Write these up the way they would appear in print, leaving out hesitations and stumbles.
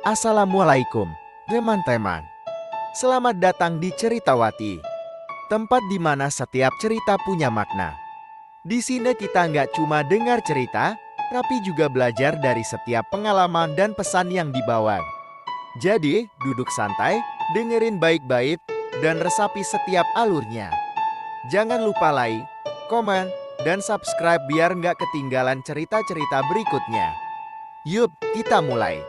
Assalamualaikum, teman-teman. Selamat datang di Ceritawati, tempat di mana setiap cerita punya makna. Di sini kita nggak cuma dengar cerita, tapi juga belajar dari setiap pengalaman dan pesan yang dibawa. Jadi, duduk santai, dengerin baik-baik, dan resapi setiap alurnya. Jangan lupa like, komen, dan subscribe biar nggak ketinggalan cerita-cerita berikutnya. Yup, kita mulai.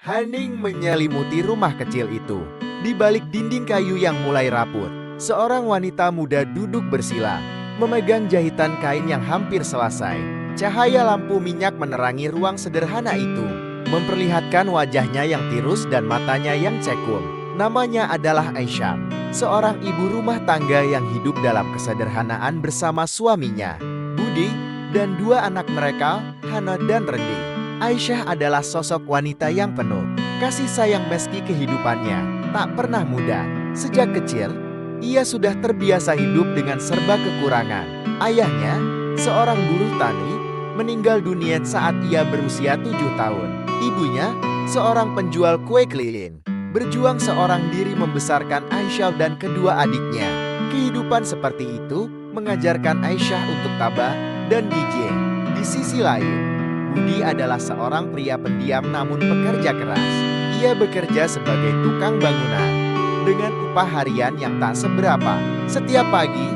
Hening menyelimuti rumah kecil itu. Di balik dinding kayu yang mulai rapuh, seorang wanita muda duduk bersila, memegang jahitan kain yang hampir selesai. Cahaya lampu minyak menerangi ruang sederhana itu, memperlihatkan wajahnya yang tirus dan matanya yang cekung. Namanya adalah Aisyah, seorang ibu rumah tangga yang hidup dalam kesederhanaan bersama suaminya, Budi, dan dua anak mereka, Hana dan Rendi. Aisyah adalah sosok wanita yang penuh kasih sayang meski kehidupannya tak pernah mudah. Sejak kecil, ia sudah terbiasa hidup dengan serba kekurangan. Ayahnya, seorang buruh tani, meninggal dunia saat ia berusia 7 tahun. Ibunya, seorang penjual kue keliling, berjuang seorang diri membesarkan Aisyah dan kedua adiknya. Kehidupan seperti itu mengajarkan Aisyah untuk tabah dan gigih. Di sisi lain, Budi adalah seorang pria pendiam namun pekerja keras. Ia bekerja sebagai tukang bangunan dengan upah harian yang tak seberapa. Setiap pagi,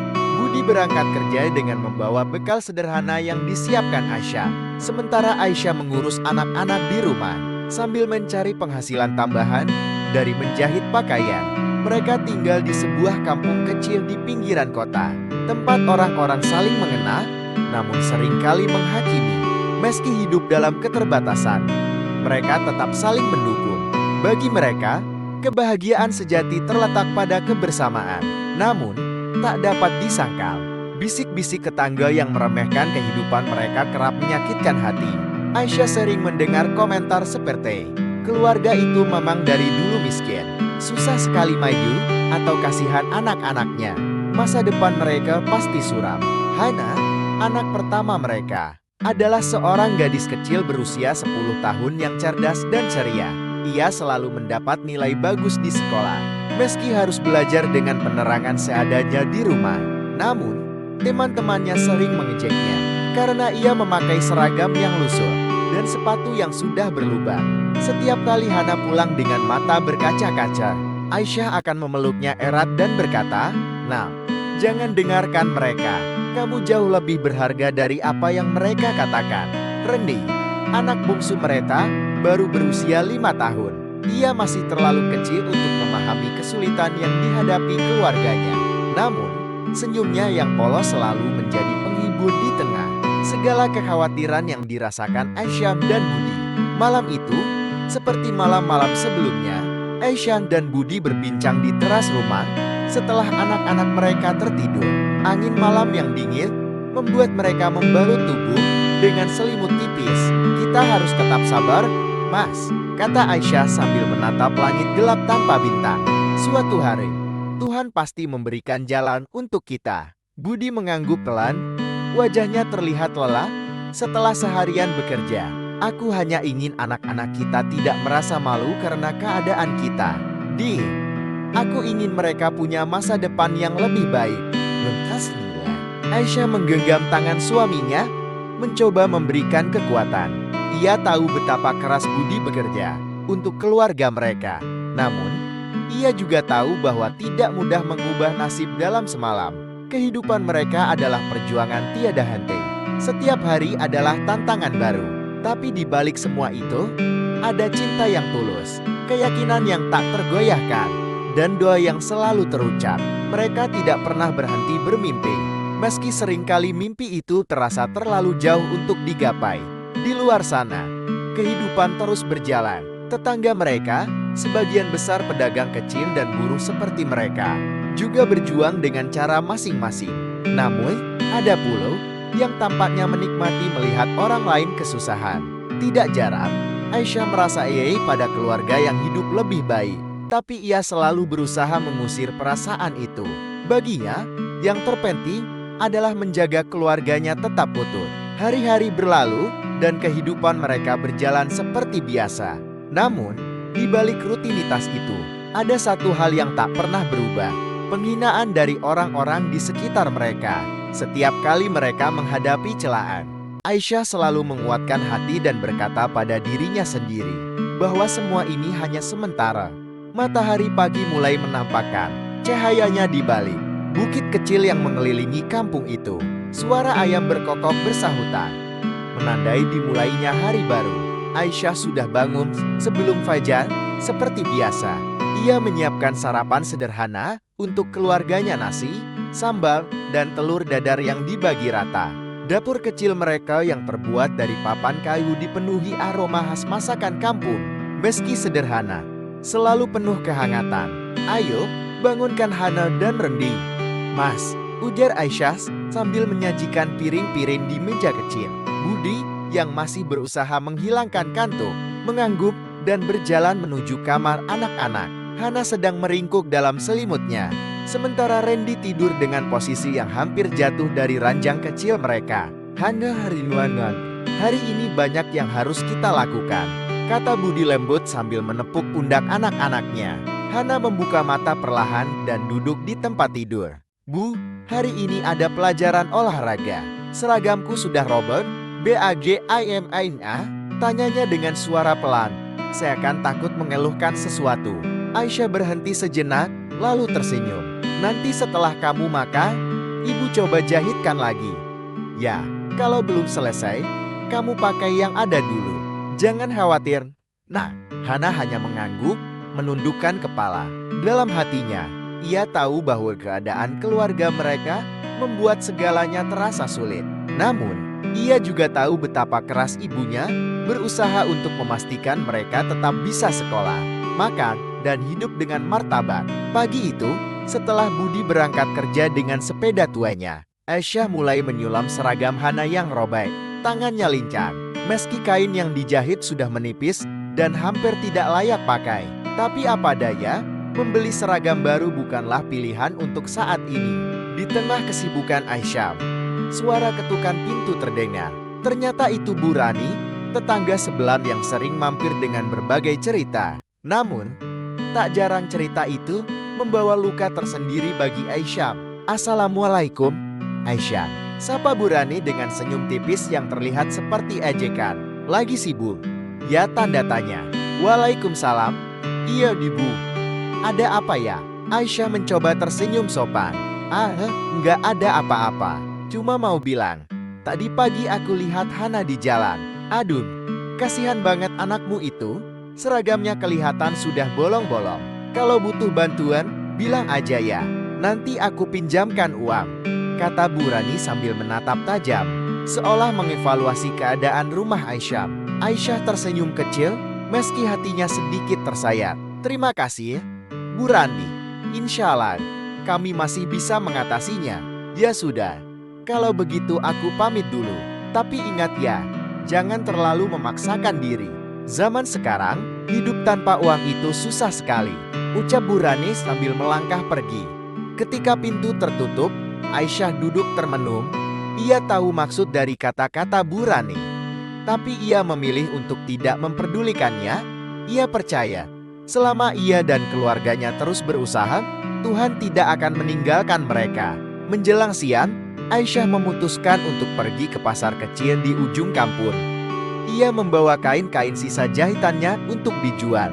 Budi berangkat kerja dengan membawa bekal sederhana yang disiapkan Aisyah. Sementara Aisyah mengurus anak-anak di rumah sambil mencari penghasilan tambahan dari menjahit pakaian. Mereka tinggal di sebuah kampung kecil di pinggiran kota, tempat orang-orang saling mengenal namun seringkali menghakimi. Meski hidup dalam keterbatasan, mereka tetap saling mendukung. Bagi mereka, kebahagiaan sejati terletak pada kebersamaan. Namun, tak dapat disangkal, bisik-bisik tetangga yang meremehkan kehidupan mereka kerap menyakitkan hati. Aisyah sering mendengar komentar seperti, keluarga itu memang dari dulu miskin, susah sekali maju, atau kasihan anak-anaknya. Masa depan mereka pasti suram. Hana, anak pertama mereka, adalah seorang gadis kecil berusia 10 tahun yang cerdas dan ceria. Ia selalu mendapat nilai bagus di sekolah, meski harus belajar dengan penerangan seadanya di rumah. Namun, teman-temannya sering mengejeknya karena ia memakai seragam yang lusuh dan sepatu yang sudah berlubang. Setiap kali Hana pulang dengan mata berkaca-kaca, Aisyah akan memeluknya erat dan berkata, "Nah, jangan dengarkan mereka. Kamu jauh lebih berharga dari apa yang mereka katakan." Rendi, anak bungsu mereka, baru berusia 5 tahun. Ia masih terlalu kecil untuk memahami kesulitan yang dihadapi keluarganya. Namun, senyumnya yang polos selalu menjadi penghibur di tengah segala kekhawatiran yang dirasakan Aisyah dan Budi. Malam itu, seperti malam-malam sebelumnya, Aisyah dan Budi berbincang di teras rumah setelah anak-anak mereka tertidur. Angin malam yang dingin membuat mereka membalut tubuh dengan selimut tipis. "Kita harus tetap sabar, Mas," kata Aisyah sambil menatap langit gelap tanpa bintang. "Suatu hari, Tuhan pasti memberikan jalan untuk kita." Budi mengangguk pelan, wajahnya terlihat lelah setelah seharian bekerja. "Aku hanya ingin anak-anak kita tidak merasa malu karena keadaan kita. Aku ingin mereka punya masa depan yang lebih baik." Mentasnya, Aisyah menggenggam tangan suaminya, mencoba memberikan kekuatan. Ia tahu betapa keras Budi bekerja untuk keluarga mereka. Namun, ia juga tahu bahwa tidak mudah mengubah nasib dalam semalam. Kehidupan mereka adalah perjuangan tiada henti. Setiap hari adalah tantangan baru. Tapi di balik semua itu, ada cinta yang tulus, keyakinan yang tak tergoyahkan, dan doa yang selalu terucap. Mereka tidak pernah berhenti bermimpi, meski seringkali mimpi itu terasa terlalu jauh untuk digapai. Di luar sana, kehidupan terus berjalan. Tetangga mereka, sebagian besar pedagang kecil dan buruh seperti mereka, juga berjuang dengan cara masing-masing. Namun, ada pula yang tampaknya menikmati melihat orang lain kesusahan. Tidak jarang, Aisyah merasa iri pada keluarga yang hidup lebih baik. Tapi ia selalu berusaha mengusir perasaan itu. Baginya, yang terpenting adalah menjaga keluarganya tetap utuh. Hari-hari berlalu, dan kehidupan mereka berjalan seperti biasa. Namun, di balik rutinitas itu, ada satu hal yang tak pernah berubah. Penghinaan dari orang-orang di sekitar mereka. Setiap kali mereka menghadapi celaan, Aisyah selalu menguatkan hati dan berkata pada dirinya sendiri bahwa semua ini hanya sementara. Matahari pagi mulai menampakkan cahayanya di balik bukit kecil yang mengelilingi kampung itu. Suara ayam berkokok bersahutan, menandai dimulainya hari baru. Aisyah sudah bangun sebelum fajar, seperti biasa. Ia menyiapkan sarapan sederhana untuk keluarganya, nasi, sambal, dan telur dadar yang dibagi rata. Dapur kecil mereka yang terbuat dari papan kayu dipenuhi aroma khas masakan kampung. Meski sederhana, selalu penuh kehangatan. Ayo, bangunkan Hana dan Rendi. Mas, ujar Aisyah sambil menyajikan piring-piring di meja kecil. Budi, yang masih berusaha menghilangkan kantuk, mengangguk dan berjalan menuju kamar anak-anak. Hana sedang meringkuk dalam selimutnya, sementara Rendi tidur dengan posisi yang hampir jatuh dari ranjang kecil mereka. Hana Harinuanan, hari ini banyak yang harus kita lakukan, kata Budi lembut sambil menepuk pundak anak-anaknya. Hana membuka mata perlahan dan duduk di tempat tidur. Bu, hari ini ada pelajaran olahraga. Seragamku sudah robek? BAGIMINA? Tanyanya dengan suara pelan. Seakan takut mengeluhkan sesuatu. Aisyah berhenti sejenak, lalu tersenyum. Nanti setelah kamu makan, ibu coba jahitkan lagi. Ya, kalau belum selesai, kamu pakai yang ada dulu. Jangan khawatir. Nah, Hana hanya mengangguk, menundukkan kepala. Dalam hatinya, ia tahu bahwa keadaan keluarga mereka membuat segalanya terasa sulit. Namun, ia juga tahu betapa keras ibunya berusaha untuk memastikan mereka tetap bisa sekolah, makan, dan hidup dengan martabat. Pagi itu, setelah Budi berangkat kerja dengan sepeda tuanya, Aisyah mulai menyulam seragam Hana yang robek. Tangannya lincah, meski kain yang dijahit sudah menipis dan hampir tidak layak pakai. Tapi apa daya, membeli seragam baru bukanlah pilihan untuk saat ini. Di tengah kesibukan Aisyah, suara ketukan pintu terdengar. Ternyata itu Bu Rani, tetangga sebelah yang sering mampir dengan berbagai cerita. Namun, tak jarang cerita itu membawa luka tersendiri bagi Aisyah. Assalamualaikum, Aisyah, sapa Bu Rani dengan senyum tipis yang terlihat seperti ejekan. Lagi sibuk? Ya, tanda tanya. Waalaikumsalam. Iya, Bu. Ada apa ya? Aisyah mencoba tersenyum sopan. Enggak ada apa-apa. Cuma mau bilang, tadi pagi aku lihat Hana di jalan. Aduh, kasihan banget anakmu itu. Seragamnya kelihatan sudah bolong-bolong. Kalau butuh bantuan, bilang aja ya. Nanti aku pinjamkan uang, kata Bu Rani sambil menatap tajam, seolah mengevaluasi keadaan rumah Aisyah. Aisyah tersenyum kecil, meski hatinya sedikit tersayat. Terima kasih, Bu Rani. Insya Allah, kami masih bisa mengatasinya. Ya sudah, kalau begitu aku pamit dulu. Tapi ingat ya, jangan terlalu memaksakan diri. Zaman sekarang, hidup tanpa uang itu susah sekali, ucap Bu Rani sambil melangkah pergi. Ketika pintu tertutup, Aisyah duduk termenung. Ia tahu maksud dari kata-kata Bu Rani, tapi ia memilih untuk tidak memperdulikannya. Ia percaya, selama ia dan keluarganya terus berusaha, Tuhan tidak akan meninggalkan mereka. Menjelang siang, Aisyah memutuskan untuk pergi ke pasar kecil di ujung kampung. Ia membawa kain-kain sisa jahitannya untuk dijual.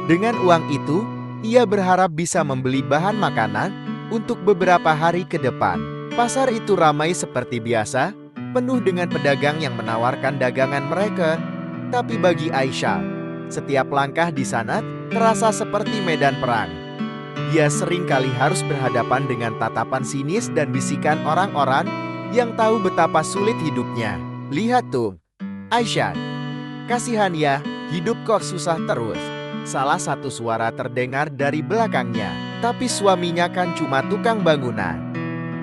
Dengan uang itu, ia berharap bisa membeli bahan makanan untuk beberapa hari ke depan. Pasar itu ramai seperti biasa, penuh dengan pedagang yang menawarkan dagangan mereka. Tapi bagi Aisyah, setiap langkah di sana terasa seperti medan perang. Ia sering kali harus berhadapan dengan tatapan sinis dan bisikan orang-orang yang tahu betapa sulit hidupnya. Lihat tuh, Aisyah, kasihan ya, hidup kok susah terus. Salah satu suara terdengar dari belakangnya. Tapi suaminya kan cuma tukang bangunan.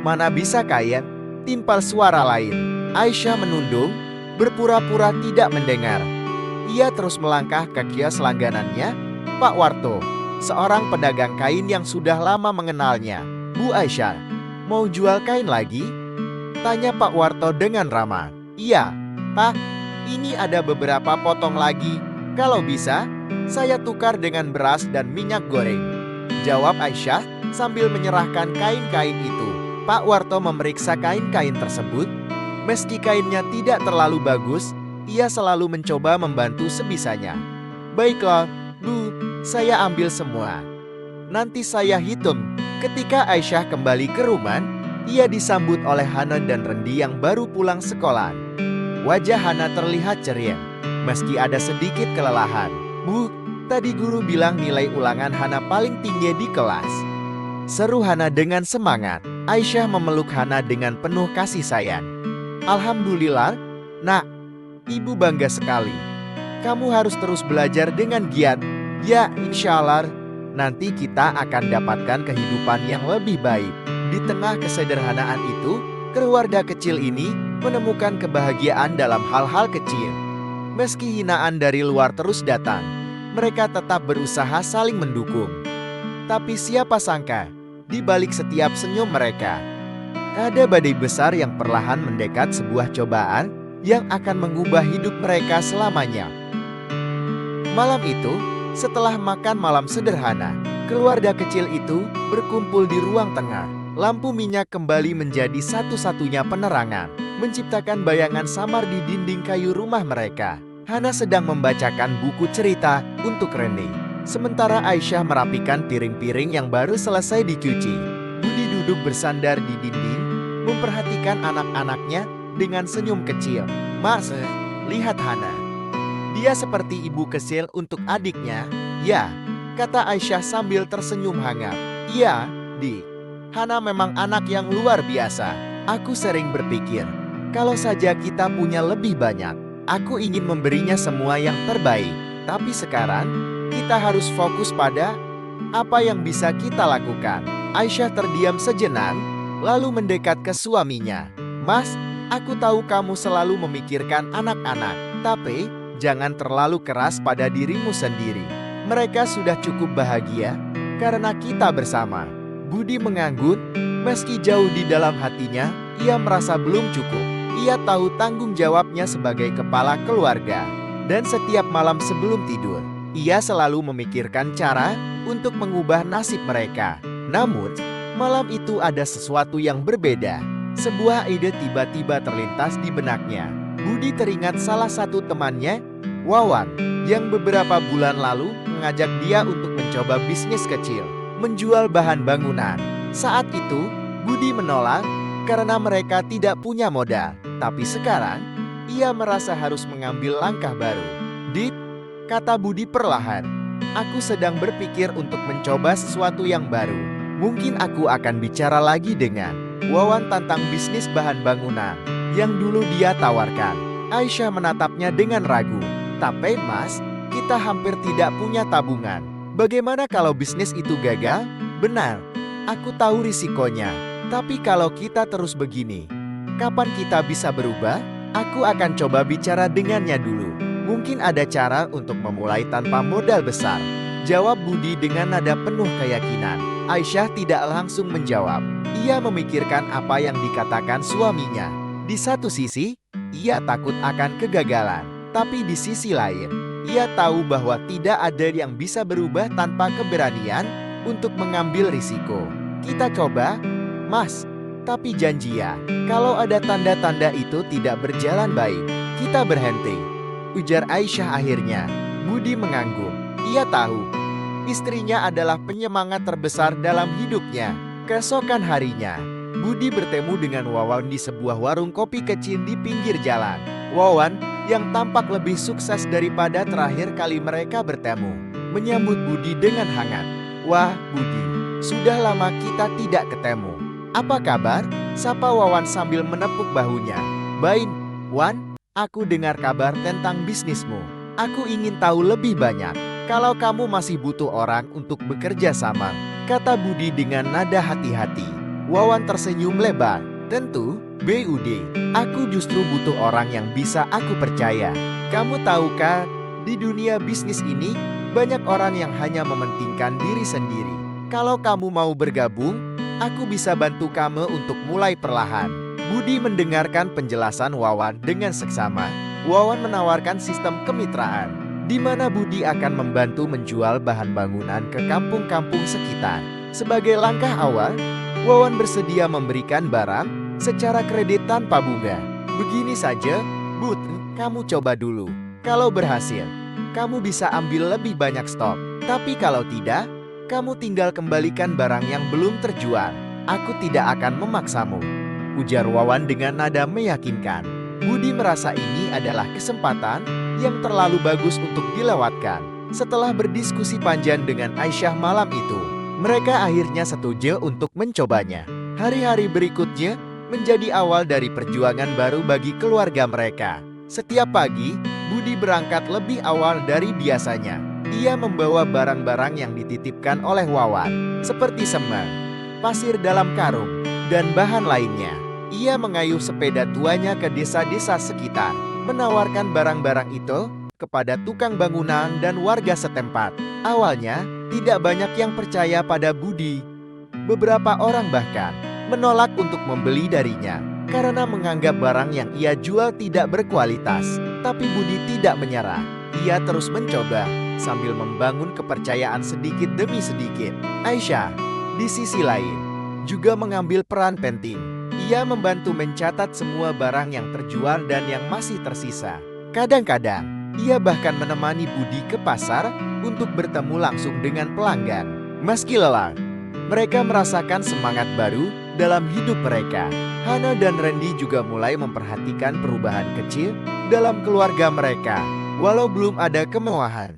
Mana bisa kaya? Timpal suara lain. Aisyah menunduk, berpura-pura tidak mendengar. Ia terus melangkah ke kios langganannya, Pak Warto, seorang pedagang kain yang sudah lama mengenalnya. Bu Aisyah, mau jual kain lagi? Tanya Pak Warto dengan ramah. Iya, Pak, ini ada beberapa potong lagi. Kalau bisa, saya tukar dengan beras dan minyak goreng. Jawab Aisyah sambil menyerahkan kain-kain itu. Pak Warto memeriksa kain-kain tersebut. Meski kainnya tidak terlalu bagus, ia selalu mencoba membantu sebisanya. Baiklah, Bu, saya ambil semua. Nanti saya hitung. Ketika Aisyah kembali ke rumah, ia disambut oleh Hana dan Rendi yang baru pulang sekolah. Wajah Hana terlihat ceria, meski ada sedikit kelelahan. Bu, tadi guru bilang nilai ulangan Hana paling tinggi di kelas. Seru Hana dengan semangat. Aisyah memeluk Hana dengan penuh kasih sayang. Alhamdulillah, Nak, Ibu bangga sekali. Kamu harus terus belajar dengan giat. Ya, insya Allah, nanti kita akan dapatkan kehidupan yang lebih baik. Di tengah kesederhanaan itu, keluarga kecil ini menemukan kebahagiaan dalam hal-hal kecil. Meski hinaan dari luar terus datang, mereka tetap berusaha saling mendukung. Tapi siapa sangka, di balik setiap senyum mereka, ada badai besar yang perlahan mendekat, sebuah cobaan yang akan mengubah hidup mereka selamanya. Malam itu, setelah makan malam sederhana, keluarga kecil itu berkumpul di ruang tengah. Lampu minyak kembali menjadi satu-satunya penerangan, menciptakan bayangan samar di dinding kayu rumah mereka. Hana sedang membacakan buku cerita untuk Rene, sementara Aisyah merapikan piring-piring yang baru selesai dicuci. Budi duduk bersandar di dinding, memperhatikan anak-anaknya dengan senyum kecil. Mas, lihat Hana. Dia seperti ibu kecil untuk adiknya. Ya, kata Aisyah sambil tersenyum hangat. Iya, Dik. Hana memang anak yang luar biasa. Aku sering berpikir, kalau saja kita punya lebih banyak, aku ingin memberinya semua yang terbaik. Tapi sekarang, kita harus fokus pada apa yang bisa kita lakukan. Aisyah terdiam sejenak, lalu mendekat ke suaminya. Mas, aku tahu kamu selalu memikirkan anak-anak, tapi jangan terlalu keras pada dirimu sendiri. Mereka sudah cukup bahagia karena kita bersama. Budi mengangguk, meski jauh di dalam hatinya, ia merasa belum cukup. Ia tahu tanggung jawabnya sebagai kepala keluarga. Dan setiap malam sebelum tidur, ia selalu memikirkan cara untuk mengubah nasib mereka. Namun, malam itu ada sesuatu yang berbeda. Sebuah ide tiba-tiba terlintas di benaknya. Budi teringat salah satu temannya, Wawan, yang beberapa bulan lalu mengajak dia untuk mencoba bisnis kecil, menjual bahan bangunan. Saat itu, Budi menolak karena mereka tidak punya modal. Tapi sekarang, ia merasa harus mengambil langkah baru. Dit, kata Budi perlahan, aku sedang berpikir untuk mencoba sesuatu yang baru. Mungkin aku akan bicara lagi dengan Wawan tentang bisnis bahan bangunan yang dulu dia tawarkan. Aisyah menatapnya dengan ragu. Tapi Mas, kita hampir tidak punya tabungan. Bagaimana kalau bisnis itu gagal? Benar, aku tahu risikonya. Tapi kalau kita terus begini, kapan kita bisa berubah? Aku akan coba bicara dengannya dulu. Mungkin ada cara untuk memulai tanpa modal besar. Jawab Budi dengan nada penuh keyakinan. Aisyah tidak langsung menjawab. Ia memikirkan apa yang dikatakan suaminya. Di satu sisi, ia takut akan kegagalan. Tapi di sisi lain, ia tahu bahwa tidak ada yang bisa berubah tanpa keberanian untuk mengambil risiko. Kita coba, Mas. Tapi janji ya, kalau ada tanda-tanda itu tidak berjalan baik, kita berhenti. Ujar Aisyah akhirnya. Budi mengangguk. Ia tahu, istrinya adalah penyemangat terbesar dalam hidupnya. Keesokan harinya, Budi bertemu dengan Wawan di sebuah warung kopi kecil di pinggir jalan. Wawan, yang tampak lebih sukses daripada terakhir kali mereka bertemu, menyambut Budi dengan hangat. Wah, Budi, sudah lama kita tidak ketemu. Apa kabar? Sapa Wawan sambil menepuk bahunya. Baik, Wan, aku dengar kabar tentang bisnismu. Aku ingin tahu lebih banyak. Kalau kamu masih butuh orang untuk bekerja sama, kata Budi dengan nada hati-hati. Wawan tersenyum lebar. Tentu, Bud, aku justru butuh orang yang bisa aku percaya. Kamu tahukah, di dunia bisnis ini, banyak orang yang hanya mementingkan diri sendiri. Kalau kamu mau bergabung, aku bisa bantu kamu untuk mulai perlahan. Budi mendengarkan penjelasan Wawan dengan seksama. Wawan menawarkan sistem kemitraan, di mana Budi akan membantu menjual bahan bangunan ke kampung-kampung sekitar. Sebagai langkah awal, Wawan bersedia memberikan barang secara kredit tanpa bunga. Begini saja, Bud, kamu coba dulu. Kalau berhasil, kamu bisa ambil lebih banyak stok. Tapi kalau tidak, kamu tinggal kembalikan barang yang belum terjual. Aku tidak akan memaksamu, ujar Wawan dengan nada meyakinkan. Budi merasa ini adalah kesempatan yang terlalu bagus untuk dilewatkan. Setelah berdiskusi panjang dengan Aisyah malam itu, mereka akhirnya setuju untuk mencobanya. Hari-hari berikutnya menjadi awal dari perjuangan baru bagi keluarga mereka. Setiap pagi, Budi berangkat lebih awal dari biasanya. Ia membawa barang-barang yang dititipkan oleh Wawan, seperti semen, pasir dalam karung, dan bahan lainnya. Ia mengayuh sepeda tuanya ke desa-desa sekitar, menawarkan barang-barang itu kepada tukang bangunan dan warga setempat. Awalnya, tidak banyak yang percaya pada Budi. Beberapa orang bahkan menolak untuk membeli darinya karena menganggap barang yang ia jual tidak berkualitas. Tapi Budi tidak menyerah. Ia terus mencoba sambil membangun kepercayaan sedikit demi sedikit. Aisyah, di sisi lain, juga mengambil peran penting. Ia membantu mencatat semua barang yang terjual dan yang masih tersisa. Kadang-kadang, ia bahkan menemani Budi ke pasar untuk bertemu langsung dengan pelanggan. Meski lelah, mereka merasakan semangat baru dalam hidup mereka. Hana dan Randy juga mulai memperhatikan perubahan kecil dalam keluarga mereka. Walau belum ada kemewahan,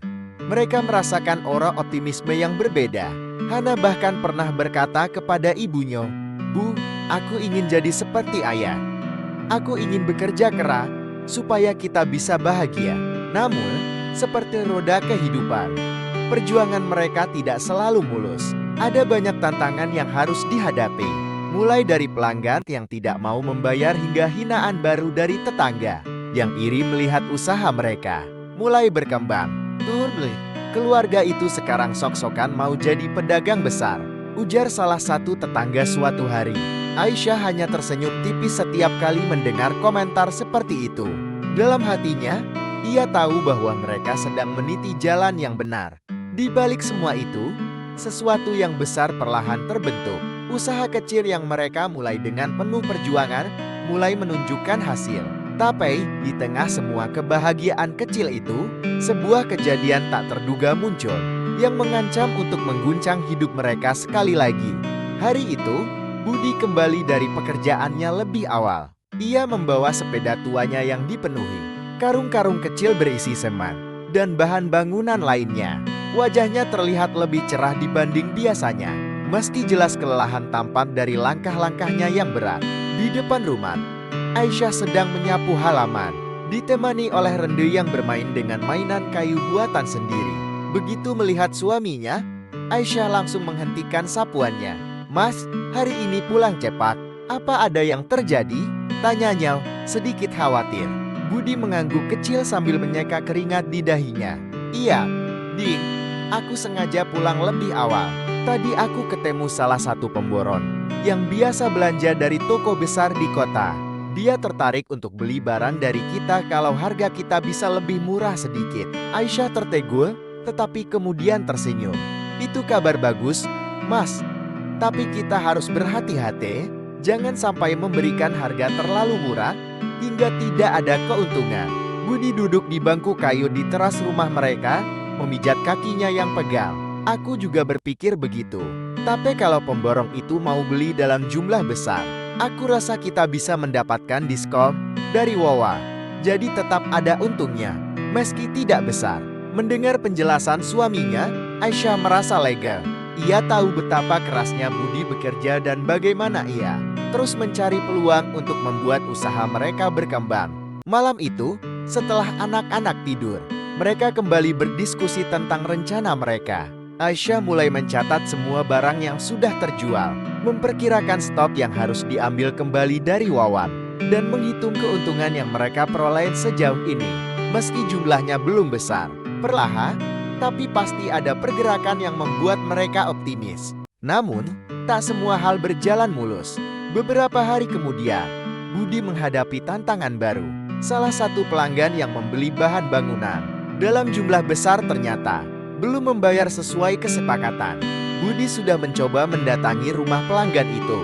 mereka merasakan aura optimisme yang berbeda. Hana bahkan pernah berkata kepada ibunya, "Bu, aku ingin jadi seperti ayah. Aku ingin bekerja keras supaya kita bisa bahagia." Namun, seperti roda kehidupan, perjuangan mereka tidak selalu mulus. Ada banyak tantangan yang harus dihadapi, mulai dari pelanggan yang tidak mau membayar hingga hinaan baru dari tetangga yang iri melihat usaha mereka mulai berkembang. Keluarga itu sekarang sok-sokan mau jadi pedagang besar, ujar salah satu tetangga suatu hari. Aisyah hanya tersenyum tipis setiap kali mendengar komentar seperti itu. Dalam hatinya, ia tahu bahwa mereka sedang meniti jalan yang benar. Di balik semua itu, sesuatu yang besar perlahan terbentuk. Usaha kecil yang mereka mulai dengan penuh perjuangan mulai menunjukkan hasil. Tapi di tengah semua kebahagiaan kecil itu, sebuah kejadian tak terduga muncul yang mengancam untuk mengguncang hidup mereka sekali lagi. Hari itu, Budi kembali dari pekerjaannya lebih awal. Ia membawa sepeda tuanya yang dipenuhi karung-karung kecil berisi semen dan bahan bangunan lainnya. Wajahnya terlihat lebih cerah dibanding biasanya, meski jelas kelelahan tampak dari langkah-langkahnya yang berat. Di depan rumah, Aisyah sedang menyapu halaman, ditemani oleh Rende yang bermain dengan mainan kayu buatan sendiri. Begitu melihat suaminya, Aisyah langsung menghentikan sapuannya. "Mas, hari ini pulang cepat. Apa ada yang terjadi?" tanyanya sedikit khawatir. Budi mengangguk kecil sambil menyeka keringat di dahinya. "Iya, Ding, aku sengaja pulang lebih awal. Tadi aku ketemu salah satu pemborong yang biasa belanja dari toko besar di kota. Dia tertarik untuk beli barang dari kita kalau harga kita bisa lebih murah sedikit." Aisyah tertegun, tetapi kemudian tersenyum. "Itu kabar bagus, Mas. Tapi kita harus berhati-hati, jangan sampai memberikan harga terlalu murah hingga tidak ada keuntungan." Budi duduk di bangku kayu di teras rumah mereka, memijat kakinya yang pegal. "Aku juga berpikir begitu. Tapi kalau pemborong itu mau beli dalam jumlah besar, aku rasa kita bisa mendapatkan diskon dari Wawa. Jadi tetap ada untungnya, meski tidak besar." Mendengar penjelasan suaminya, Aisyah merasa lega. Ia tahu betapa kerasnya Budi bekerja dan bagaimana ia terus mencari peluang untuk membuat usaha mereka berkembang. Malam itu, setelah anak-anak tidur, mereka kembali berdiskusi tentang rencana mereka. Aisyah mulai mencatat semua barang yang sudah terjual, memperkirakan stok yang harus diambil kembali dari Wawan, dan menghitung keuntungan yang mereka peroleh sejauh ini. Meski jumlahnya belum besar, perlahan tapi pasti ada pergerakan yang membuat mereka optimis. Namun, tak semua hal berjalan mulus. Beberapa hari kemudian, Budi menghadapi tantangan baru. Salah satu pelanggan yang membeli bahan bangunan dalam jumlah besar ternyata belum membayar sesuai kesepakatan. Budi sudah mencoba mendatangi rumah pelanggan itu,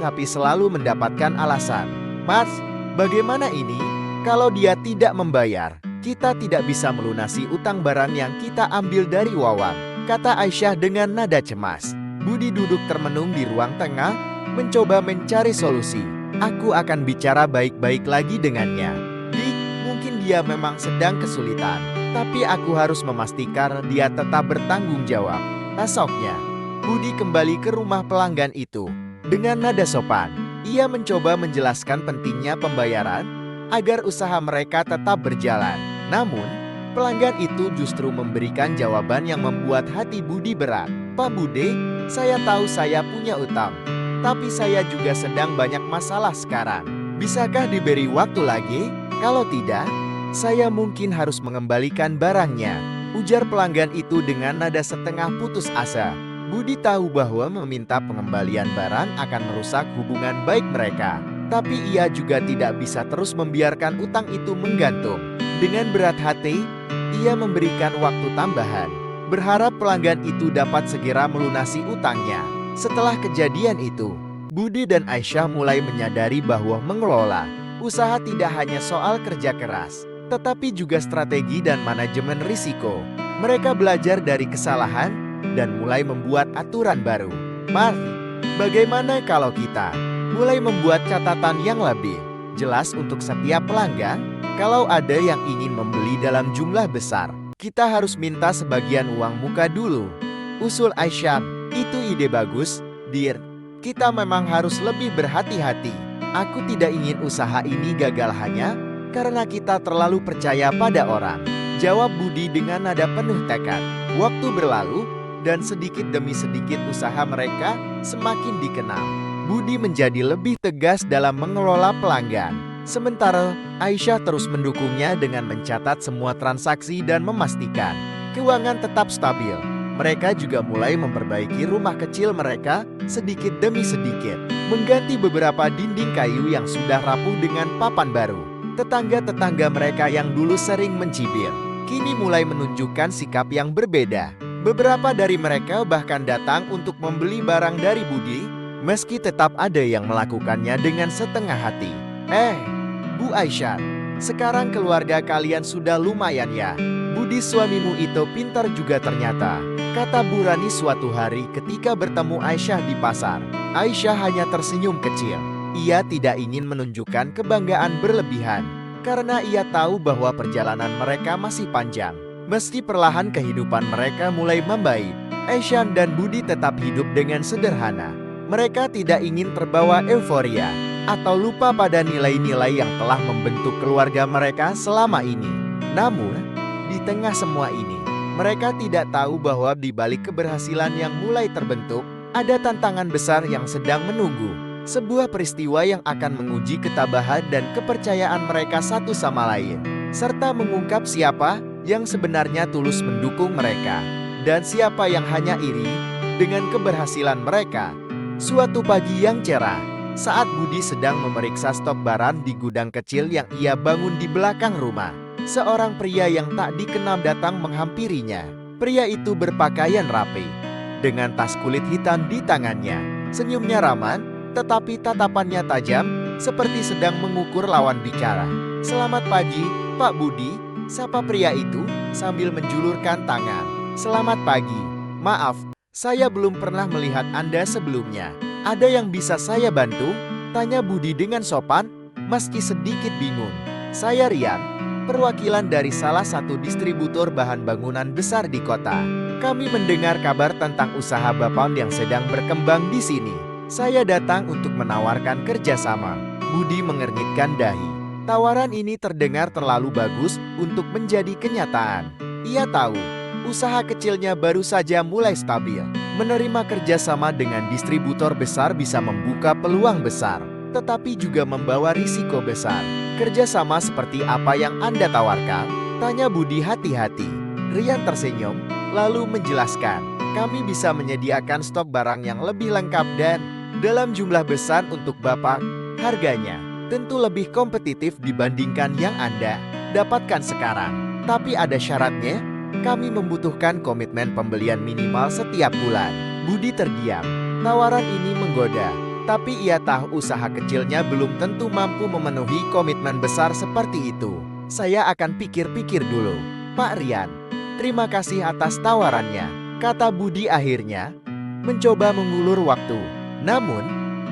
tapi selalu mendapatkan alasan. "Mas, bagaimana ini? Kalau dia tidak membayar, kita tidak bisa melunasi utang barang yang kita ambil dari Wawan," kata Aisyah dengan nada cemas. Budi duduk termenung di ruang tengah, mencoba mencari solusi. "Aku akan bicara baik-baik lagi dengannya. Dik, mungkin dia memang sedang kesulitan, tapi aku harus memastikan dia tetap bertanggung jawab." Esoknya, Budi kembali ke rumah pelanggan itu. Dengan nada sopan, ia mencoba menjelaskan pentingnya pembayaran agar usaha mereka tetap berjalan. Namun, pelanggan itu justru memberikan jawaban yang membuat hati Budi berat. "Pak Bude, saya tahu saya punya utang, tapi saya juga sedang banyak masalah sekarang. Bisakah diberi waktu lagi? Kalau tidak, saya mungkin harus mengembalikan barangnya," ujar pelanggan itu dengan nada setengah putus asa. Budi tahu bahwa meminta pengembalian barang akan merusak hubungan baik mereka. Tapi ia juga tidak bisa terus membiarkan utang itu menggantung. Dengan berat hati, ia memberikan waktu tambahan, berharap pelanggan itu dapat segera melunasi utangnya. Setelah kejadian itu, Budi dan Aisyah mulai menyadari bahwa mengelola usaha tidak hanya soal kerja keras, tetapi juga strategi dan manajemen risiko. Mereka belajar dari kesalahan dan mulai membuat aturan baru. Mari, bagaimana kalau kita mulai membuat catatan yang lebih jelas untuk setiap pelanggan? Kalau ada yang ingin membeli dalam jumlah besar, kita harus minta sebagian uang muka dulu, usul Aisyah. "Itu ide bagus, Dir. Kita memang harus lebih berhati-hati. Aku tidak ingin usaha ini gagal hanya karena kita terlalu percaya pada orang," jawab Budi dengan nada penuh tekad. Waktu berlalu, dan sedikit demi sedikit usaha mereka semakin dikenal. Budi menjadi lebih tegas dalam mengelola pelanggan. Sementara, Aisyah terus mendukungnya dengan mencatat semua transaksi dan memastikan keuangan tetap stabil. Mereka juga mulai memperbaiki rumah kecil mereka sedikit demi sedikit, mengganti beberapa dinding kayu yang sudah rapuh dengan papan baru. Tetangga-tetangga mereka yang dulu sering mencibir, kini mulai menunjukkan sikap yang berbeda. Beberapa dari mereka bahkan datang untuk membeli barang dari Budi, meski tetap ada yang melakukannya dengan setengah hati. Bu Aisyah, sekarang keluarga kalian sudah lumayan ya. Budi suamimu itu pintar juga ternyata, kata Bu Rani suatu hari ketika bertemu Aisyah di pasar. Aisyah hanya tersenyum kecil. Ia tidak ingin menunjukkan kebanggaan berlebihan, karena ia tahu bahwa perjalanan mereka masih panjang. Meski perlahan kehidupan mereka mulai membaik, Aisyah dan Budi tetap hidup dengan sederhana. Mereka tidak ingin terbawa euforia atau lupa pada nilai-nilai yang telah membentuk keluarga mereka selama ini. Namun, di tengah semua ini, mereka tidak tahu bahwa di balik keberhasilan yang mulai terbentuk, ada tantangan besar yang sedang menunggu. Sebuah peristiwa yang akan menguji ketabahan dan kepercayaan mereka satu sama lain, serta mengungkap siapa yang sebenarnya tulus mendukung mereka, dan siapa yang hanya iri dengan keberhasilan mereka. Suatu pagi yang cerah, saat Budi sedang memeriksa stok barang di gudang kecil yang ia bangun di belakang rumah, seorang pria yang tak dikenal datang menghampirinya. Pria itu berpakaian rapi, dengan tas kulit hitam di tangannya. Senyumnya ramah, tetapi tatapannya tajam, seperti sedang mengukur lawan bicara. "Selamat pagi, Pak Budi," sapa pria itu sambil menjulurkan tangan. "Selamat pagi. Maaf, saya belum pernah melihat Anda sebelumnya. Ada yang bisa saya bantu?" tanya Budi dengan sopan, meski sedikit bingung. "Saya Rian, perwakilan dari salah satu distributor bahan bangunan besar di kota. Kami mendengar kabar tentang usaha Bapak yang sedang berkembang di sini. Saya datang untuk menawarkan kerjasama." Budi mengernyitkan dahi. Tawaran ini terdengar terlalu bagus untuk menjadi kenyataan. Ia tahu, usaha kecilnya baru saja mulai stabil. Menerima kerjasama dengan distributor besar bisa membuka peluang besar, tetapi juga membawa risiko besar. "Kerjasama seperti apa yang Anda tawarkan?" tanya Budi hati-hati. Rian tersenyum, lalu menjelaskan, "Kami bisa menyediakan stok barang yang lebih lengkap dan dalam jumlah besar untuk Bapak. Harganya tentu lebih kompetitif dibandingkan yang Anda dapatkan sekarang. Tapi ada syaratnya, kami membutuhkan komitmen pembelian minimal setiap bulan. Budi terdiam. Tawaran ini menggoda, tapi ia tahu usaha kecilnya belum tentu mampu memenuhi komitmen besar seperti itu. Saya akan pikir-pikir dulu, Pak Rian. Terima kasih atas tawarannya, kata Budi akhirnya, mencoba mengulur waktu. Namun,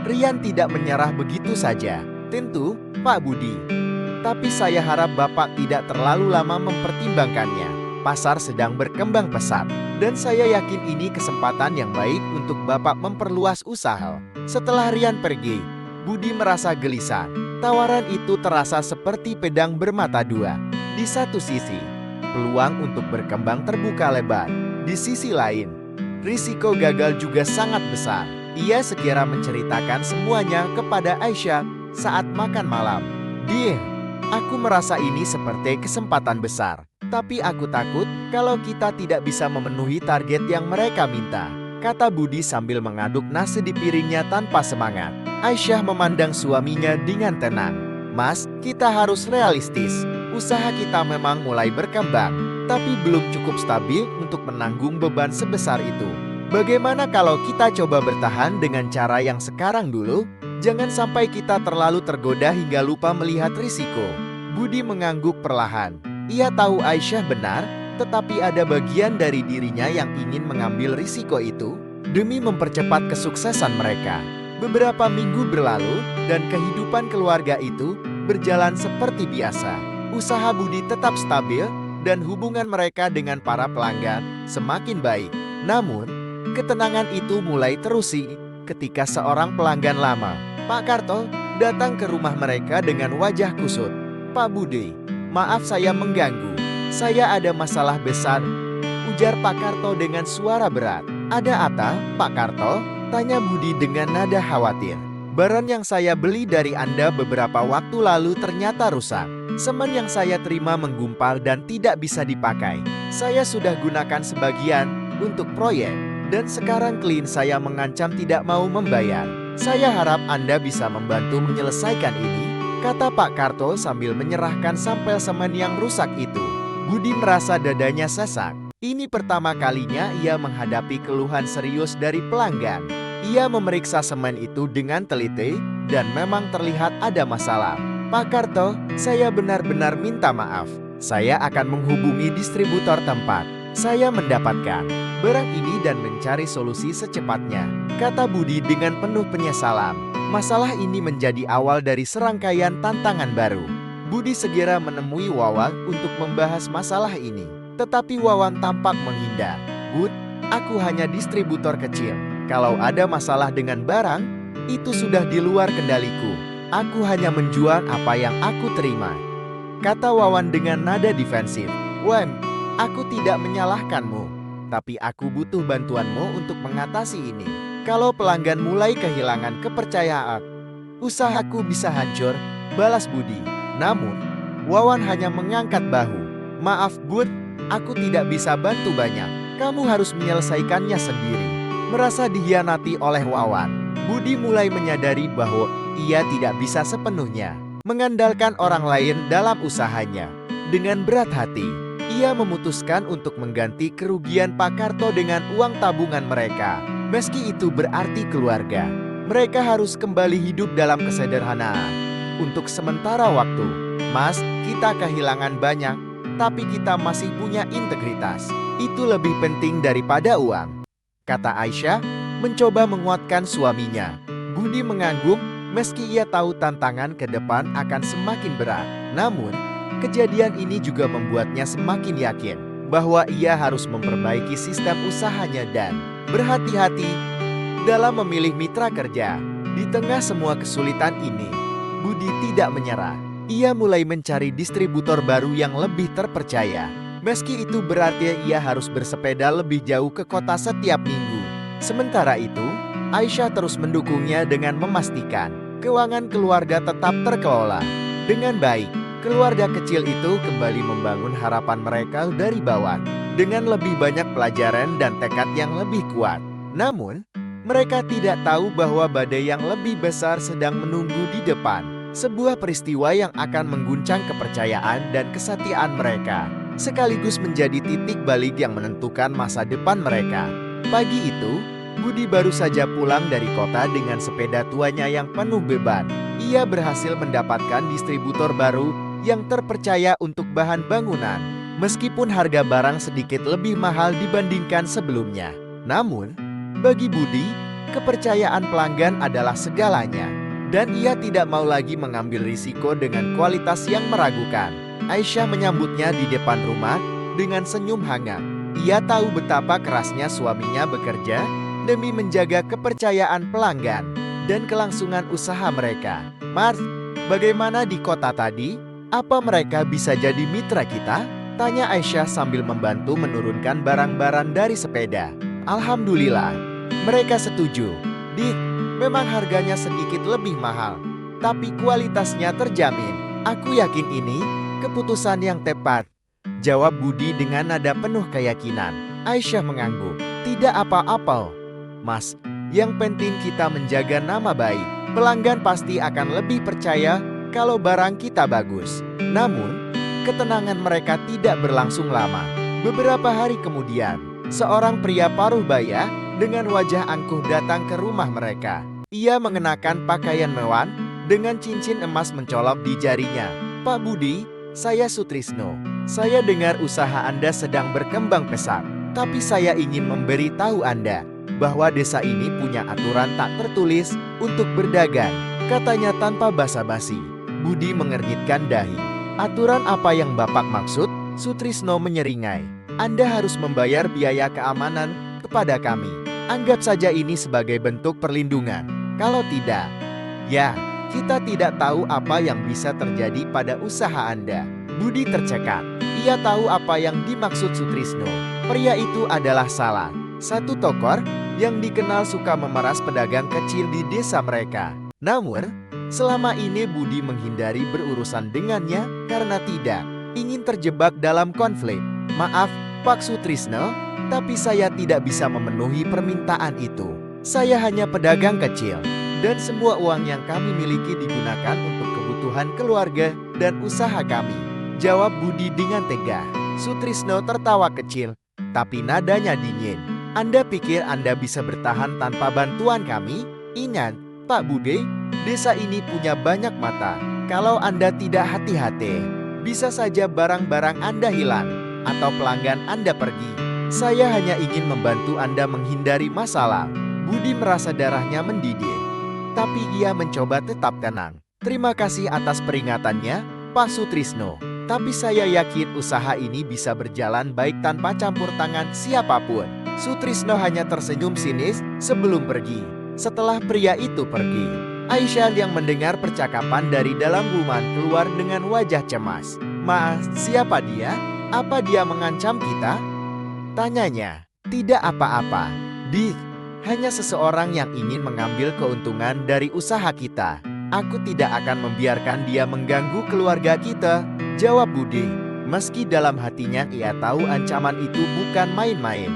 Rian tidak menyerah begitu saja. Tentu, Pak Budi. Tapi saya harap Bapak tidak terlalu lama mempertimbangkannya. Pasar sedang berkembang pesat, dan saya yakin ini kesempatan yang baik untuk Bapak memperluas usaha. Setelah Rian pergi, Budi merasa gelisah. Tawaran itu terasa seperti pedang bermata dua. Di satu sisi, peluang untuk berkembang terbuka lebar. Di sisi lain, risiko gagal juga sangat besar. Ia segera menceritakan semuanya kepada Aisyah saat makan malam. "Dear, aku merasa ini seperti kesempatan besar. Tapi aku takut kalau kita tidak bisa memenuhi target yang mereka minta," kata Budi sambil mengaduk nasi di piringnya tanpa semangat. Aisyah memandang suaminya dengan tenang. "Mas, kita harus realistis. Usaha kita memang mulai berkembang, tapi belum cukup stabil untuk menanggung beban sebesar itu. Bagaimana kalau kita coba bertahan dengan cara yang sekarang dulu? Jangan sampai kita terlalu tergoda hingga lupa melihat risiko." Budi mengangguk perlahan. Ia tahu Aisyah benar, tetapi ada bagian dari dirinya yang ingin mengambil risiko itu demi mempercepat kesuksesan mereka. Beberapa minggu berlalu, dan kehidupan keluarga itu berjalan seperti biasa. Usaha Budi tetap stabil, dan hubungan mereka dengan para pelanggan semakin baik. Namun, ketenangan itu mulai terusik ketika seorang pelanggan lama, Pak Karto, datang ke rumah mereka dengan wajah kusut. "Pak Budi, maaf saya mengganggu. Saya ada masalah besar," ujar Pak Karto dengan suara berat. "Ada apa, Pak Karto?" tanya Budi dengan nada khawatir. "Barang yang saya beli dari Anda beberapa waktu lalu ternyata rusak. Semen yang saya terima menggumpal dan tidak bisa dipakai. Saya sudah gunakan sebagian untuk proyek, dan sekarang klien saya mengancam tidak mau membayar. Saya harap Anda bisa membantu menyelesaikan ini," kata Pak Karto sambil menyerahkan sampel semen yang rusak itu. Budi merasa dadanya sesak. Ini pertama kalinya ia menghadapi keluhan serius dari pelanggan. Ia memeriksa semen itu dengan teliti, dan memang terlihat ada masalah. "Pak Karto, saya benar-benar minta maaf. Saya akan menghubungi distributor tempat. Saya mendapatkan barang ini dan mencari solusi secepatnya," kata Budi dengan penuh penyesalan. Masalah ini menjadi awal dari serangkaian tantangan baru. Budi segera menemui Wawan untuk membahas masalah ini. Tetapi Wawan tampak menghindar. "Bud, aku hanya distributor kecil. Kalau ada masalah dengan barang, itu sudah di luar kendaliku. Aku hanya menjual apa yang aku terima," kata Wawan dengan nada defensif. "Wan, aku tidak menyalahkanmu, tapi aku butuh bantuanmu untuk mengatasi ini. Kalau pelanggan mulai kehilangan kepercayaan, usahaku bisa hancur," balas Budi. Namun, Wawan hanya mengangkat bahu. "Maaf Bud, aku tidak bisa bantu banyak. Kamu harus menyelesaikannya sendiri." Merasa dikhianati oleh Wawan, Budi mulai menyadari bahwa ia tidak bisa sepenuhnya mengandalkan orang lain dalam usahanya. Dengan berat hati, ia memutuskan untuk mengganti kerugian Pak Karto dengan uang tabungan mereka. Meski itu berarti keluarga, mereka harus kembali hidup dalam kesederhanaan. Untuk sementara waktu, "Mas, kita kehilangan banyak, tapi kita masih punya integritas. Itu lebih penting daripada uang," kata Aisyah, mencoba menguatkan suaminya. Budi mengangguk meski ia tahu tantangan ke depan akan semakin berat. Namun, kejadian ini juga membuatnya semakin yakin bahwa ia harus memperbaiki sistem usahanya dan berhati-hati dalam memilih mitra kerja. Di tengah semua kesulitan ini, Budi tidak menyerah. Ia mulai mencari distributor baru yang lebih terpercaya. Meski itu berarti ia harus bersepeda lebih jauh ke kota setiap minggu. Sementara itu, Aisyah terus mendukungnya dengan memastikan keuangan keluarga tetap terkelola dengan baik. Keluarga kecil itu kembali membangun harapan mereka dari bawah dengan lebih banyak pelajaran dan tekad yang lebih kuat. Namun, mereka tidak tahu bahwa badai yang lebih besar sedang menunggu di depan. Sebuah peristiwa yang akan mengguncang kepercayaan dan kesetiaan mereka, sekaligus menjadi titik balik yang menentukan masa depan mereka. Pagi itu, Budi baru saja pulang dari kota dengan sepeda tuanya yang penuh beban. Ia berhasil mendapatkan distributor baru yang terpercaya untuk bahan bangunan, meskipun harga barang sedikit lebih mahal dibandingkan sebelumnya. Namun, bagi Budi, kepercayaan pelanggan adalah segalanya. Dan ia tidak mau lagi mengambil risiko dengan kualitas yang meragukan. Aisyah menyambutnya di depan rumah dengan senyum hangat. Ia tahu betapa kerasnya suaminya bekerja demi menjaga kepercayaan pelanggan dan kelangsungan usaha mereka. "Mars, bagaimana di kota tadi? Apa mereka bisa jadi mitra kita?" tanya Aisyah sambil membantu menurunkan barang-barang dari sepeda. "Alhamdulillah, mereka setuju. Memang harganya sedikit lebih mahal, tapi kualitasnya terjamin. Aku yakin ini keputusan yang tepat," jawab Budi dengan nada penuh keyakinan. Aisyah mengangguk. "Tidak apa-apa, Mas. Yang penting kita menjaga nama baik. Pelanggan pasti akan lebih percaya kalau barang kita bagus." Namun, ketenangan mereka tidak berlangsung lama. Beberapa hari kemudian, seorang pria paruh baya dengan wajah angkuh datang ke rumah mereka. Ia mengenakan pakaian mewah dengan cincin emas mencolok di jarinya. "Pak Budi, saya Sutrisno. Saya dengar usaha Anda sedang berkembang pesat. Tapi saya ingin memberi tahu Anda bahwa desa ini punya aturan tak tertulis untuk berdagang," katanya tanpa basa-basi. Budi mengernyitkan dahi. "Aturan apa yang Bapak maksud?" Sutrisno menyeringai. "Anda harus membayar biaya keamanan kepada kami. Anggap saja ini sebagai bentuk perlindungan. Kalau tidak, ya, kita tidak tahu apa yang bisa terjadi pada usaha Anda." Budi tercekat. Ia tahu apa yang dimaksud Sutrisno. Pria itu adalah Salah, satu tokoh yang dikenal suka memeras pedagang kecil di desa mereka. Namun, selama ini Budi menghindari berurusan dengannya karena tidak ingin terjebak dalam konflik. "Maaf, Pak Sutrisno, tapi saya tidak bisa memenuhi permintaan itu. Saya hanya pedagang kecil, dan semua uang yang kami miliki digunakan untuk kebutuhan keluarga dan usaha kami," jawab Budi dengan tegas. Sutrisno tertawa kecil, tapi nadanya dingin. "Anda pikir Anda bisa bertahan tanpa bantuan kami? Ingat, Pak Budi, desa ini punya banyak mata. Kalau Anda tidak hati-hati, bisa saja barang-barang Anda hilang atau pelanggan Anda pergi. Saya hanya ingin membantu Anda menghindari masalah." Budi merasa darahnya mendidih, tapi ia mencoba tetap tenang. "Terima kasih atas peringatannya, Pak Sutrisno. Tapi saya yakin usaha ini bisa berjalan baik tanpa campur tangan siapapun." Sutrisno hanya tersenyum sinis sebelum pergi. Setelah pria itu pergi, Aisyah yang mendengar percakapan dari dalam rumah keluar dengan wajah cemas. "Mas, siapa dia? Apa dia mengancam kita?" tanyanya. "Tidak apa-apa, hanya seseorang yang ingin mengambil keuntungan dari usaha kita. Aku tidak akan membiarkan dia mengganggu keluarga kita," jawab Budi. Meski dalam hatinya ia tahu ancaman itu bukan main-main.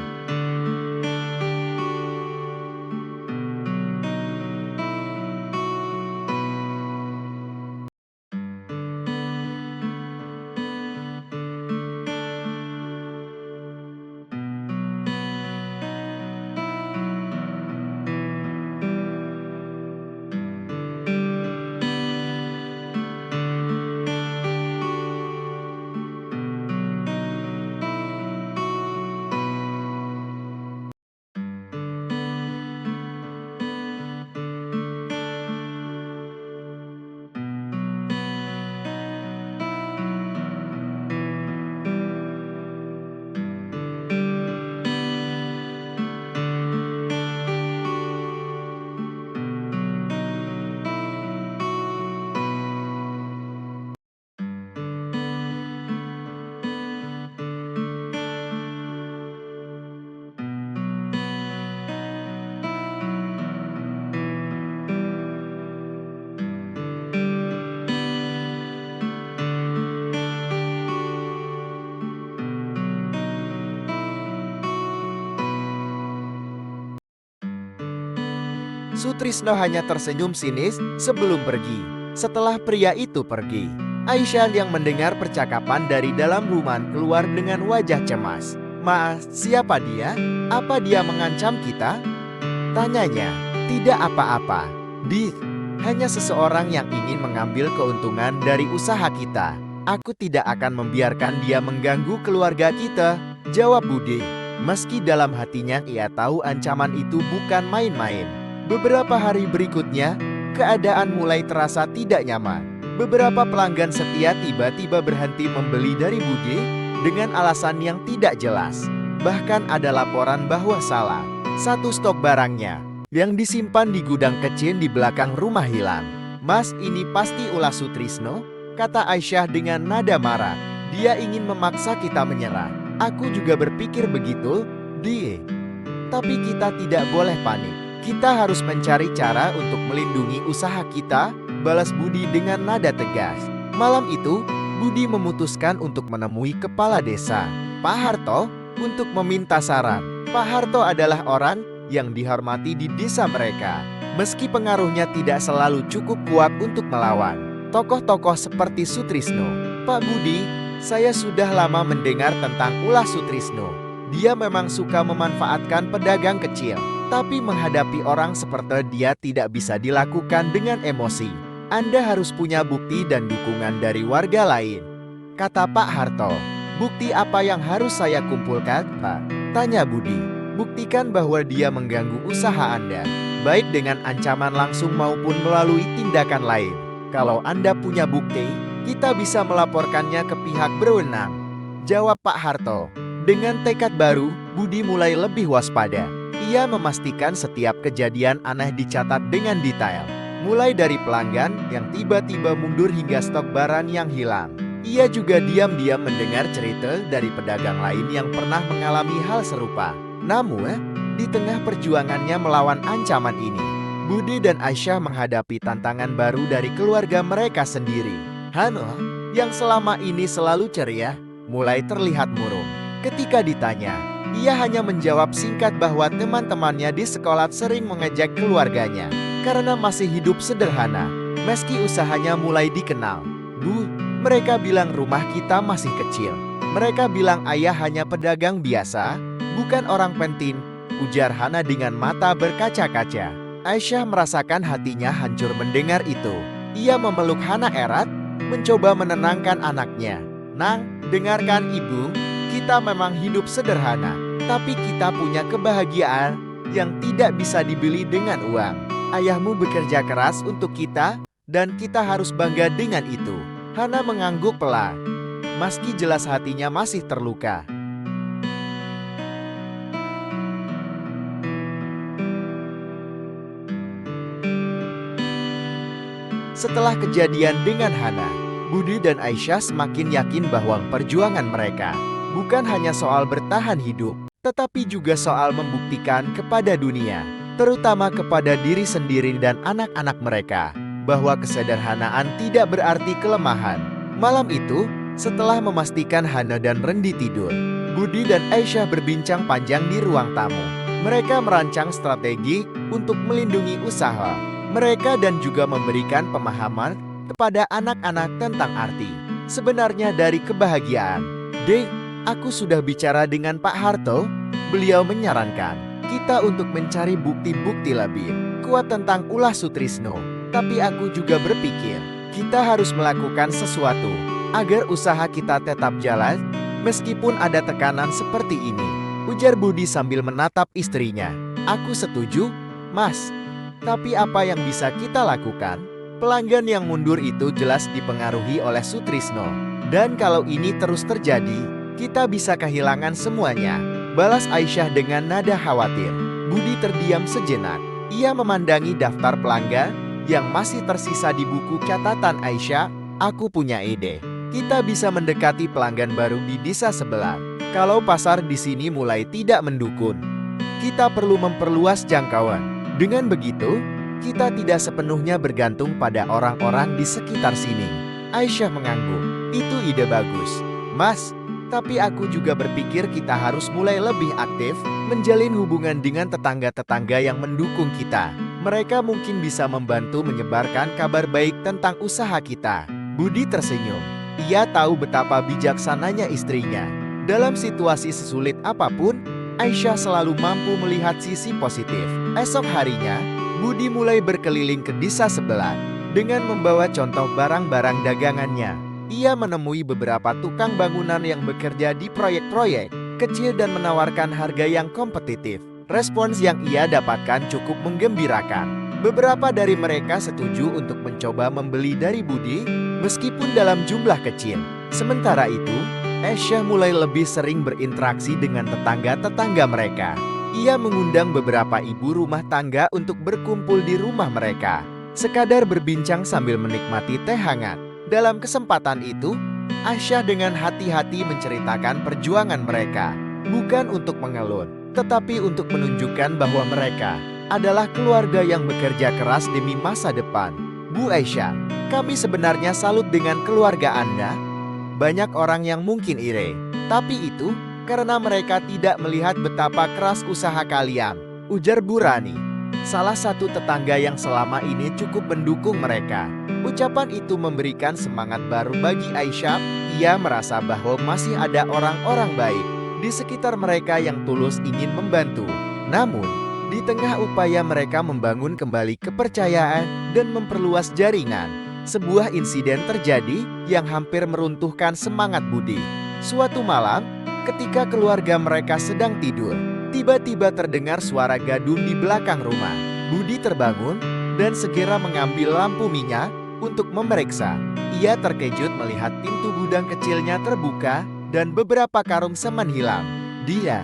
Sutrisno hanya tersenyum sinis sebelum pergi. Setelah pria itu pergi, Aisyah yang mendengar percakapan dari dalam rumah keluar dengan wajah cemas. "Mas, siapa dia? Apa dia mengancam kita?" tanyanya. "Tidak apa-apa. Hanya seseorang yang ingin mengambil keuntungan dari usaha kita. Aku tidak akan membiarkan dia mengganggu keluarga kita," jawab Budi. Meski dalam hatinya ia tahu ancaman itu bukan main-main. Beberapa hari berikutnya, keadaan mulai terasa tidak nyaman. Beberapa pelanggan setia tiba-tiba berhenti membeli dari Budi dengan alasan yang tidak jelas. Bahkan ada laporan bahwa salah satu stok barangnya yang disimpan di gudang kecil di belakang rumah hilang. "Mas, ini pasti ulah Sutrisno," kata Aisyah dengan nada marah. "Dia ingin memaksa kita menyerah." "Aku juga berpikir begitu, tapi kita tidak boleh panik. Kita harus mencari cara untuk melindungi usaha kita," balas Budi dengan nada tegas. Malam itu, Budi memutuskan untuk menemui kepala desa, Pak Harto, untuk meminta saran. Pak Harto adalah orang yang dihormati di desa mereka. Meski pengaruhnya tidak selalu cukup kuat untuk melawan tokoh-tokoh seperti Sutrisno. "Pak Budi, saya sudah lama mendengar tentang ulah Sutrisno. Dia memang suka memanfaatkan pedagang kecil. Tapi menghadapi orang seperti dia tidak bisa dilakukan dengan emosi. Anda harus punya bukti dan dukungan dari warga lain," kata Pak Harto. "Bukti apa yang harus saya kumpulkan, Pak?" tanya Budi. "Buktikan bahwa dia mengganggu usaha Anda, baik dengan ancaman langsung maupun melalui tindakan lain. Kalau Anda punya bukti, kita bisa melaporkannya ke pihak berwenang," jawab Pak Harto. Dengan tekad baru, Budi mulai lebih waspada. Ia memastikan setiap kejadian aneh dicatat dengan detail. Mulai dari pelanggan yang tiba-tiba mundur hingga stok barang yang hilang. Ia juga diam-diam mendengar cerita dari pedagang lain yang pernah mengalami hal serupa. Namun, di tengah perjuangannya melawan ancaman ini, Budi dan Aisyah menghadapi tantangan baru dari keluarga mereka sendiri. Hano, yang selama ini selalu ceria, mulai terlihat murung. Ketika ditanya, ia hanya menjawab singkat bahwa teman-temannya di sekolah sering mengejek keluarganya karena masih hidup sederhana. Meski usahanya mulai dikenal, "Bu, mereka bilang rumah kita masih kecil. Mereka bilang ayah hanya pedagang biasa, bukan orang penting," ujar Hana dengan mata berkaca-kaca. Aisyah merasakan hatinya hancur mendengar itu. Ia memeluk Hana erat, mencoba menenangkan anaknya. "Nang, dengarkan ibu, kita memang hidup sederhana. Tapi kita punya kebahagiaan yang tidak bisa dibeli dengan uang. Ayahmu bekerja keras untuk kita, dan kita harus bangga dengan itu." Hana mengangguk pelan, meski jelas hatinya masih terluka. Setelah kejadian dengan Hana, Budi dan Aisyah semakin yakin bahwa perjuangan mereka bukan hanya soal bertahan hidup, tetapi juga soal membuktikan kepada dunia, terutama kepada diri sendiri dan anak-anak mereka, bahwa kesederhanaan tidak berarti kelemahan. Malam itu, setelah memastikan Hana dan Rendi tidur, Budi dan Aisyah berbincang panjang di ruang tamu. Mereka merancang strategi untuk melindungi usaha mereka dan juga memberikan pemahaman kepada anak-anak tentang arti sebenarnya dari kebahagiaan. Aku sudah bicara dengan Pak Harto. Beliau menyarankan kita untuk mencari bukti-bukti lebih kuat tentang ulah Sutrisno. Tapi aku juga berpikir kita harus melakukan sesuatu agar usaha kita tetap jalan meskipun ada tekanan seperti ini, ujar Budi sambil menatap istrinya. "Aku setuju, Mas. Tapi apa yang bisa kita lakukan? Pelanggan yang mundur itu jelas dipengaruhi oleh Sutrisno. Dan kalau ini terus terjadi, kita bisa kehilangan semuanya," balas Aisyah dengan nada khawatir. Budi terdiam sejenak. Ia memandangi daftar pelanggan yang masih tersisa di buku catatan Aisyah. "Aku punya ide. Kita bisa mendekati pelanggan baru di desa sebelah. Kalau pasar di sini mulai tidak mendukung, kita perlu memperluas jangkauan. Dengan begitu, kita tidak sepenuhnya bergantung pada orang-orang di sekitar sini." Aisyah mengangguk. "Itu ide bagus, Mas. Tapi aku juga berpikir kita harus mulai lebih aktif menjalin hubungan dengan tetangga-tetangga yang mendukung kita. Mereka mungkin bisa membantu menyebarkan kabar baik tentang usaha kita. Budi tersenyum. Ia tahu betapa bijaksananya istrinya. Dalam situasi sesulit apapun, Aisyah selalu mampu melihat sisi positif. Esok harinya, Budi mulai berkeliling ke desa sebelah dengan membawa contoh barang-barang dagangannya. Ia menemui beberapa tukang bangunan yang bekerja di proyek-proyek kecil dan menawarkan harga yang kompetitif. Respons yang ia dapatkan cukup menggembirakan. Beberapa dari mereka setuju untuk mencoba membeli dari Budi, meskipun dalam jumlah kecil. Sementara itu, Aisyah mulai lebih sering berinteraksi dengan tetangga-tetangga mereka. Ia mengundang beberapa ibu rumah tangga untuk berkumpul di rumah mereka, sekadar berbincang sambil menikmati teh hangat. Dalam kesempatan itu, Aisyah dengan hati-hati menceritakan perjuangan mereka, bukan untuk mengeluh, tetapi untuk menunjukkan bahwa mereka adalah keluarga yang bekerja keras demi masa depan. Bu Aisyah, kami sebenarnya salut dengan keluarga Anda. Banyak orang yang mungkin iri, tapi itu karena mereka tidak melihat betapa keras usaha kalian, ujar Bu Rani, salah satu tetangga yang selama ini cukup mendukung mereka. Ucapan itu memberikan semangat baru bagi Aisyah. Ia merasa bahwa masih ada orang-orang baik di sekitar mereka yang tulus ingin membantu. Namun, di tengah upaya mereka membangun kembali kepercayaan dan memperluas jaringan, sebuah insiden terjadi yang hampir meruntuhkan semangat Budi. Suatu malam, ketika keluarga mereka sedang tidur, tiba-tiba terdengar suara gaduh di belakang rumah. Budi terbangun dan segera mengambil lampu minyak untuk memeriksa. Ia terkejut melihat pintu gudang kecilnya terbuka dan beberapa karung semen hilang. Dia,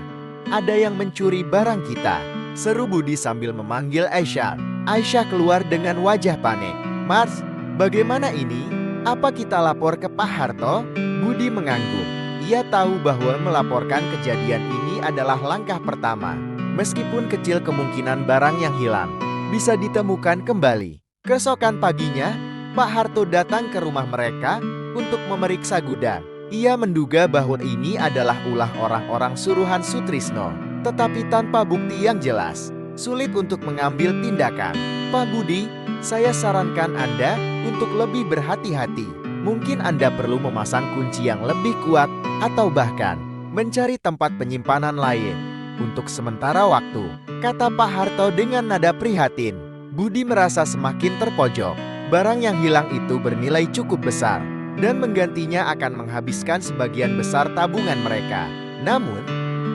ada yang mencuri barang kita, seru Budi sambil memanggil Aisyah. Aisyah keluar dengan wajah panik. Mas, bagaimana ini? Apa kita lapor ke Pak Harto? Budi mengangguk. Ia tahu bahwa melaporkan kejadian ini adalah langkah pertama. Meskipun kecil kemungkinan barang yang hilang bisa ditemukan kembali. Keesokan paginya, Pak Harto datang ke rumah mereka untuk memeriksa gudang. Ia menduga bahwa ini adalah ulah orang-orang suruhan Sutrisno, tetapi tanpa bukti yang jelas, sulit untuk mengambil tindakan. Pak Budi, saya sarankan Anda untuk lebih berhati-hati. Mungkin Anda perlu memasang kunci yang lebih kuat atau bahkan mencari tempat penyimpanan lain untuk sementara waktu, kata Pak Harto dengan nada prihatin. Budi merasa semakin terpojok. Barang yang hilang itu bernilai cukup besar dan menggantinya akan menghabiskan sebagian besar tabungan mereka. Namun,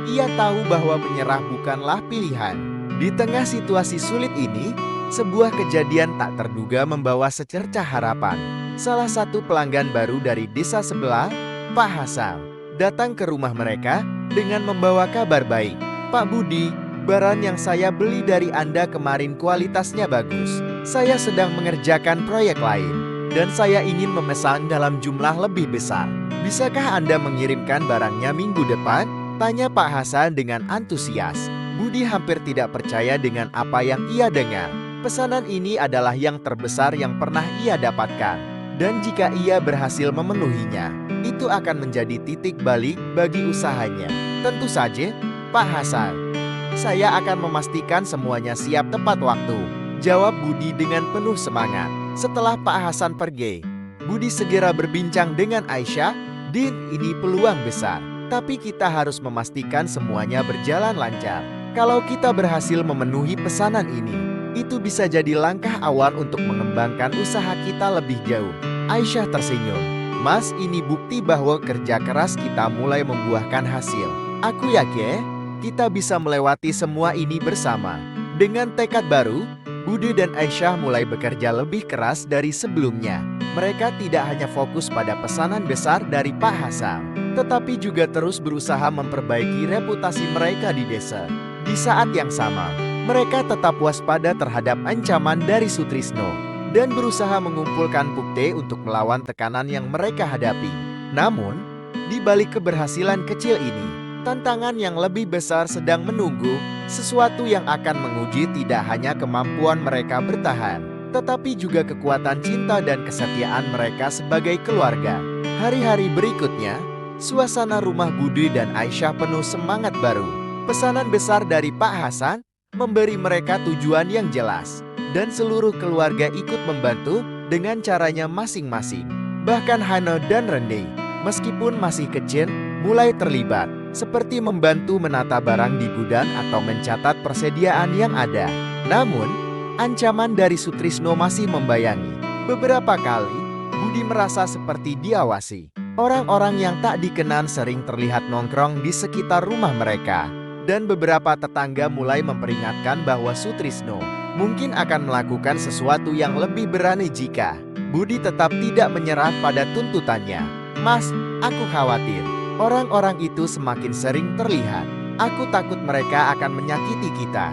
ia tahu bahwa menyerah bukanlah pilihan. Di tengah situasi sulit ini, sebuah kejadian tak terduga membawa secercah harapan. Salah satu pelanggan baru dari desa sebelah, Pak Hasan, datang ke rumah mereka dengan membawa kabar baik. Pak Budi, barang yang saya beli dari Anda kemarin kualitasnya bagus. Saya sedang mengerjakan proyek lain, dan saya ingin memesan dalam jumlah lebih besar. Bisakah Anda mengirimkan barangnya minggu depan? Tanya Pak Hasan dengan antusias. Budi hampir tidak percaya dengan apa yang ia dengar. Pesanan ini adalah yang terbesar yang pernah ia dapatkan. Dan jika ia berhasil memenuhinya, itu akan menjadi titik balik bagi usahanya. Tentu saja, Pak Hasan, saya akan memastikan semuanya siap tepat waktu, jawab Budi dengan penuh semangat. Setelah Pak Hasan pergi, Budi segera berbincang dengan Aisyah. Din, ini peluang besar, tapi kita harus memastikan semuanya berjalan lancar. Kalau kita berhasil memenuhi pesanan ini, itu bisa jadi langkah awal untuk mengembangkan usaha kita lebih jauh. Aisyah tersenyum. Mas, ini bukti bahwa kerja keras kita mulai membuahkan hasil. Aku yakin kita bisa melewati semua ini bersama. Dengan tekad baru, Budi dan Aisyah mulai bekerja lebih keras dari sebelumnya. Mereka tidak hanya fokus pada pesanan besar dari Pak Hasan, tetapi juga terus berusaha memperbaiki reputasi mereka di desa. Di saat yang sama, mereka tetap waspada terhadap ancaman dari Sutrisno dan berusaha mengumpulkan bukti untuk melawan tekanan yang mereka hadapi. Namun, di balik keberhasilan kecil ini, tantangan yang lebih besar sedang menunggu, sesuatu yang akan menguji tidak hanya kemampuan mereka bertahan, tetapi juga kekuatan cinta dan kesetiaan mereka sebagai keluarga. Hari-hari berikutnya, suasana rumah Budi dan Aisyah penuh semangat baru. Pesanan besar dari Pak Hasan memberi mereka tujuan yang jelas. dan seluruh keluarga ikut membantu dengan caranya masing-masing. Bahkan Hana dan Rende, meskipun masih kecil, mulai terlibat, seperti membantu menata barang di gudang atau mencatat persediaan yang ada. Namun, ancaman dari Sutrisno masih membayangi. Beberapa kali, Budi merasa seperti diawasi. Orang-orang yang tak dikenal sering terlihat nongkrong di sekitar rumah mereka. Dan beberapa tetangga mulai memperingatkan bahwa Sutrisno mungkin akan melakukan sesuatu yang lebih berani jika Budi tetap tidak menyerah pada tuntutannya. Mas, aku khawatir. Orang-orang itu semakin sering terlihat. Aku takut mereka akan menyakiti kita,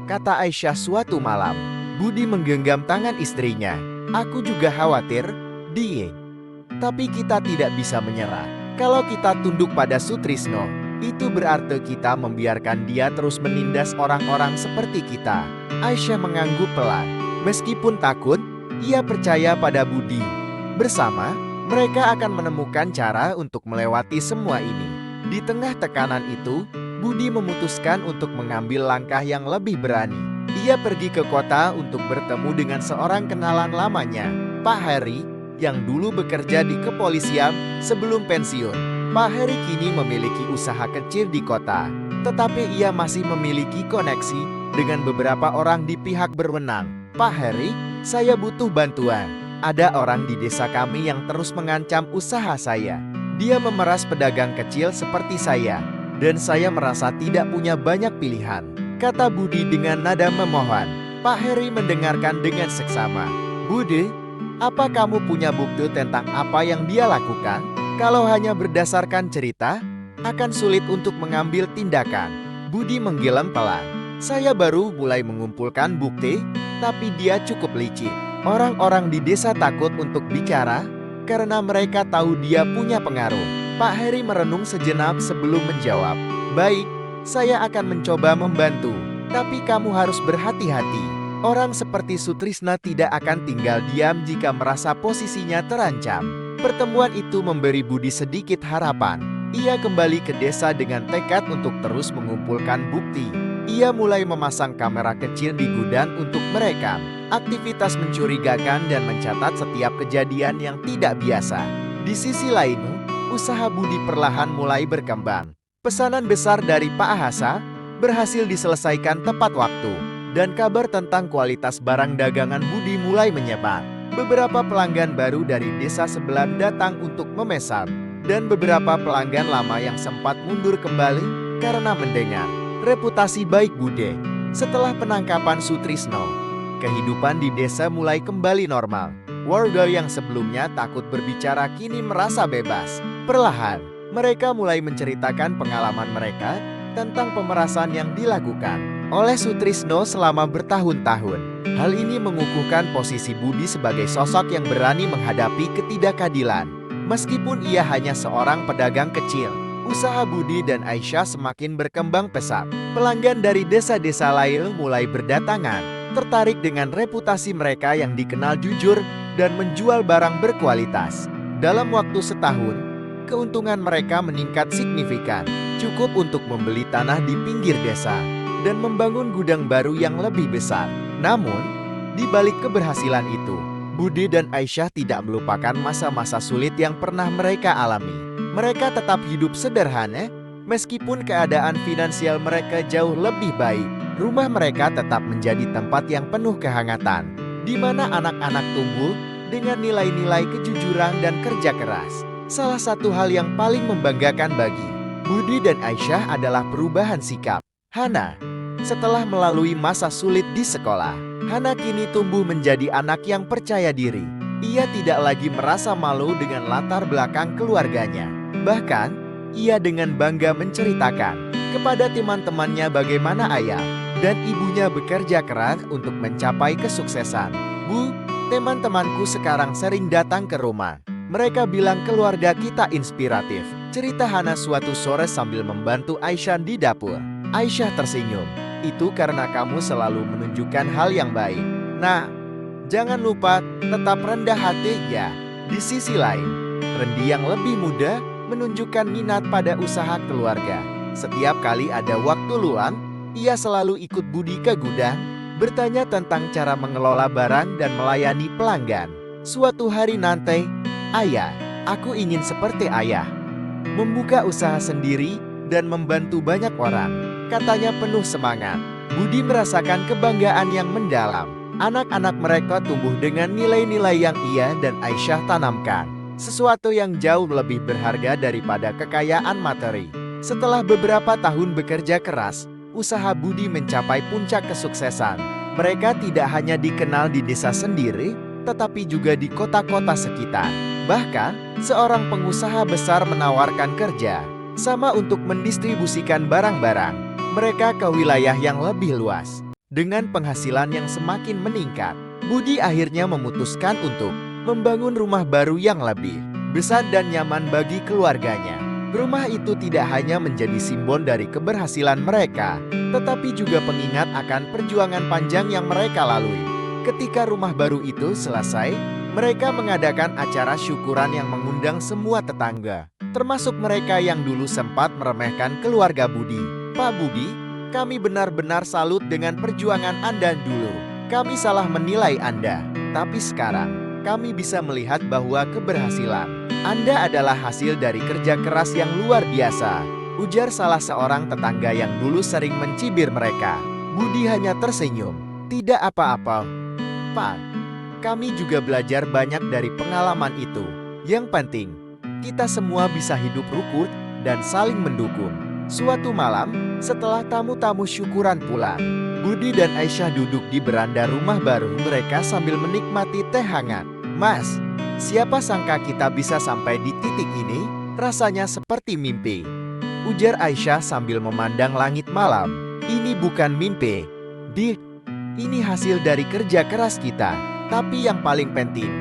kata Aisyah suatu malam. Budi menggenggam tangan istrinya. Aku juga khawatir, Die. Tapi kita tidak bisa menyerah. Kalau kita tunduk pada Sutrisno, itu berarti kita membiarkan dia terus menindas orang-orang seperti kita. Aisyah mengangguk pelan. Meskipun takut, ia percaya pada Budi. Bersama, mereka akan menemukan cara untuk melewati semua ini. Di tengah tekanan itu, Budi memutuskan untuk mengambil langkah yang lebih berani. Ia pergi ke kota untuk bertemu dengan seorang kenalan lamanya, Pak Heri, yang dulu bekerja di kepolisian sebelum pensiun. Pak Heri kini memiliki usaha kecil di kota, tetapi ia masih memiliki koneksi dengan beberapa orang di pihak berwenang. Pak Heri, saya butuh bantuan. Ada orang di desa kami yang terus mengancam usaha saya. Dia memeras pedagang kecil seperti saya, dan saya merasa tidak punya banyak pilihan, kata Budi dengan nada memohon. Pak Heri mendengarkan dengan seksama. Budi, apa kamu punya bukti tentang apa yang dia lakukan? Kalau hanya berdasarkan cerita, akan sulit untuk mengambil tindakan. Budi menggeleng pelan. Saya baru mulai mengumpulkan bukti, tapi dia cukup licik. Orang-orang di desa takut untuk bicara, karena mereka tahu dia punya pengaruh. Pak Heri merenung sejenak sebelum menjawab. Baik, saya akan mencoba membantu, tapi kamu harus berhati-hati. Orang seperti Sutrisno tidak akan tinggal diam jika merasa posisinya terancam. Pertemuan itu memberi Budi sedikit harapan. Ia kembali ke desa dengan tekad untuk terus mengumpulkan bukti. Ia mulai memasang kamera kecil di gudang untuk merekam aktivitas mencurigakan dan mencatat setiap kejadian yang tidak biasa. Di sisi lain, usaha Budi perlahan mulai berkembang. Pesanan besar dari Pak Hasa berhasil diselesaikan tepat waktu, dan kabar tentang kualitas barang dagangan Budi mulai menyebar. Beberapa pelanggan baru dari desa sebelah datang untuk memesan, dan beberapa pelanggan lama yang sempat mundur kembali karena mendengar reputasi baik Budi. Setelah penangkapan Sutrisno, kehidupan di desa mulai kembali normal. Warga yang sebelumnya takut berbicara kini merasa bebas. Perlahan, mereka mulai menceritakan pengalaman mereka tentang pemerasan yang dilakukan oleh Sutrisno selama bertahun-tahun. Hal ini mengukuhkan posisi Budi sebagai sosok yang berani menghadapi ketidakadilan. Meskipun ia hanya seorang pedagang kecil, usaha Budi dan Aisyah semakin berkembang pesat. Pelanggan dari desa-desa lain mulai berdatangan, tertarik dengan reputasi mereka yang dikenal jujur dan menjual barang berkualitas. Dalam waktu setahun, keuntungan mereka meningkat signifikan, cukup untuk membeli tanah di pinggir desa dan membangun gudang baru yang lebih besar. Namun, di balik keberhasilan itu, Budi dan Aisyah tidak melupakan masa-masa sulit yang pernah mereka alami. Mereka tetap hidup sederhana, meskipun keadaan finansial mereka jauh lebih baik. Rumah mereka tetap menjadi tempat yang penuh kehangatan, di mana anak-anak tumbuh dengan nilai-nilai kejujuran dan kerja keras. Salah satu hal yang paling membanggakan bagi Budi dan Aisyah adalah perubahan sikap Hana. Setelah melalui masa sulit di sekolah, Hana kini tumbuh menjadi anak yang percaya diri. Ia tidak lagi merasa malu dengan latar belakang keluarganya. Bahkan, ia dengan bangga menceritakan kepada teman-temannya bagaimana ayah dan ibunya bekerja keras untuk mencapai kesuksesan. Bu, teman-temanku sekarang sering datang ke rumah. Mereka bilang keluarga kita inspiratif. Cerita Hana suatu sore sambil membantu Aisyah di dapur. Aisyah tersenyum. Itu karena kamu selalu menunjukkan hal yang baik. Nah, jangan lupa tetap rendah hati ya. Di sisi lain, Rendi yang lebih muda menunjukkan minat pada usaha keluarga. Setiap kali ada waktu luang, ia selalu ikut Budi ke gudang bertanya tentang cara mengelola barang dan melayani pelanggan. Suatu hari nanti, "Ayah, aku ingin seperti ayah. Membuka usaha sendiri dan membantu banyak orang," katanya penuh semangat. Budi merasakan kebanggaan yang mendalam. Anak-anak mereka tumbuh dengan nilai-nilai yang ia dan Aisyah tanamkan. Sesuatu yang jauh lebih berharga daripada kekayaan materi. Setelah beberapa tahun bekerja keras, usaha Budi mencapai puncak kesuksesan. Mereka tidak hanya dikenal di desa sendiri, tetapi juga di kota-kota sekitar. Bahkan, seorang pengusaha besar menawarkan kerja sama untuk mendistribusikan barang-barang mereka ke wilayah yang lebih luas. Dengan penghasilan yang semakin meningkat, Budi akhirnya memutuskan untuk membangun rumah baru yang lebih besar dan nyaman bagi keluarganya. Rumah itu tidak hanya menjadi simbol dari keberhasilan mereka, tetapi juga pengingat akan perjuangan panjang yang mereka lalui. Ketika rumah baru itu selesai, mereka mengadakan acara syukuran yang mengundang semua tetangga, termasuk mereka yang dulu sempat meremehkan keluarga Budi. "Pak Budi, kami benar-benar salut dengan perjuangan Anda dulu. Kami salah menilai Anda, tapi sekarang kami bisa melihat bahwa keberhasilan Anda adalah hasil dari kerja keras yang luar biasa," ujar salah seorang tetangga yang dulu sering mencibir mereka. Budi hanya tersenyum. "Tidak apa-apa, Pak. Kami juga belajar banyak dari pengalaman itu. Yang penting, kita semua bisa hidup rukun dan saling mendukung." Suatu malam, setelah tamu-tamu syukuran pulang, Budi dan Aisyah duduk di beranda rumah baru mereka sambil menikmati teh hangat. "Mas, siapa sangka kita bisa sampai di titik ini? Rasanya seperti mimpi," ujar Aisyah sambil memandang langit malam. "Ini bukan mimpi, Dik. Ini hasil dari kerja keras kita. Tapi yang paling penting,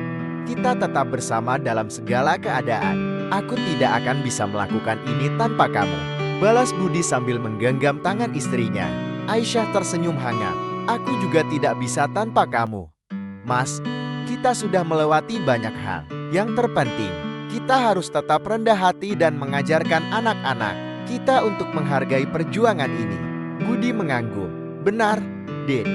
kita tetap bersama dalam segala keadaan. Aku tidak akan bisa melakukan ini tanpa kamu," balas Budi sambil menggenggam tangan istrinya. Aisyah tersenyum hangat. "Aku juga tidak bisa tanpa kamu, Mas. Kita sudah melewati banyak hal. Yang terpenting, kita harus tetap rendah hati dan mengajarkan anak-anak kita untuk menghargai perjuangan ini." Budi mengangguk. "Benar, Dek.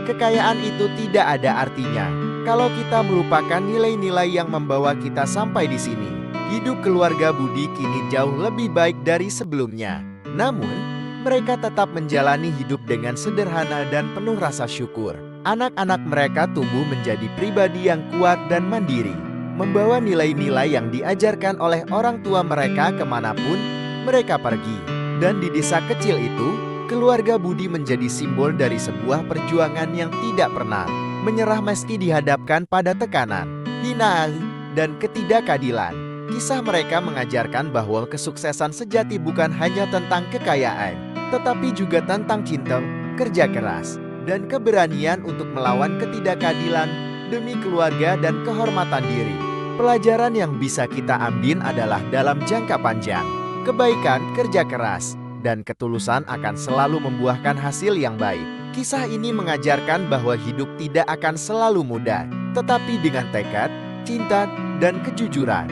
Kekayaan itu tidak ada artinya kalau kita melupakan nilai-nilai yang membawa kita sampai di sini." Hidup keluarga Budi kini jauh lebih baik dari sebelumnya. Namun, mereka tetap menjalani hidup dengan sederhana dan penuh rasa syukur. Anak-anak mereka tumbuh menjadi pribadi yang kuat dan mandiri, membawa nilai-nilai yang diajarkan oleh orang tua mereka kemanapun mereka pergi. Dan di desa kecil itu, keluarga Budi menjadi simbol dari sebuah perjuangan yang tidak pernah menyerah meski dihadapkan pada tekanan, hinaan, dan ketidakadilan. Kisah mereka mengajarkan bahwa kesuksesan sejati bukan hanya tentang kekayaan, tetapi juga tentang cinta, kerja keras, dan keberanian untuk melawan ketidakadilan demi keluarga dan kehormatan diri. Pelajaran yang bisa kita ambil adalah dalam jangka panjang, kebaikan, kerja keras, dan ketulusan akan selalu membuahkan hasil yang baik. Kisah ini mengajarkan bahwa hidup tidak akan selalu mudah, tetapi dengan tekad, cinta, dan kejujuran,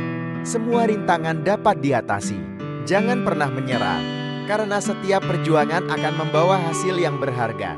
semua rintangan dapat diatasi. Jangan pernah menyerah, karena setiap perjuangan akan membawa hasil yang berharga.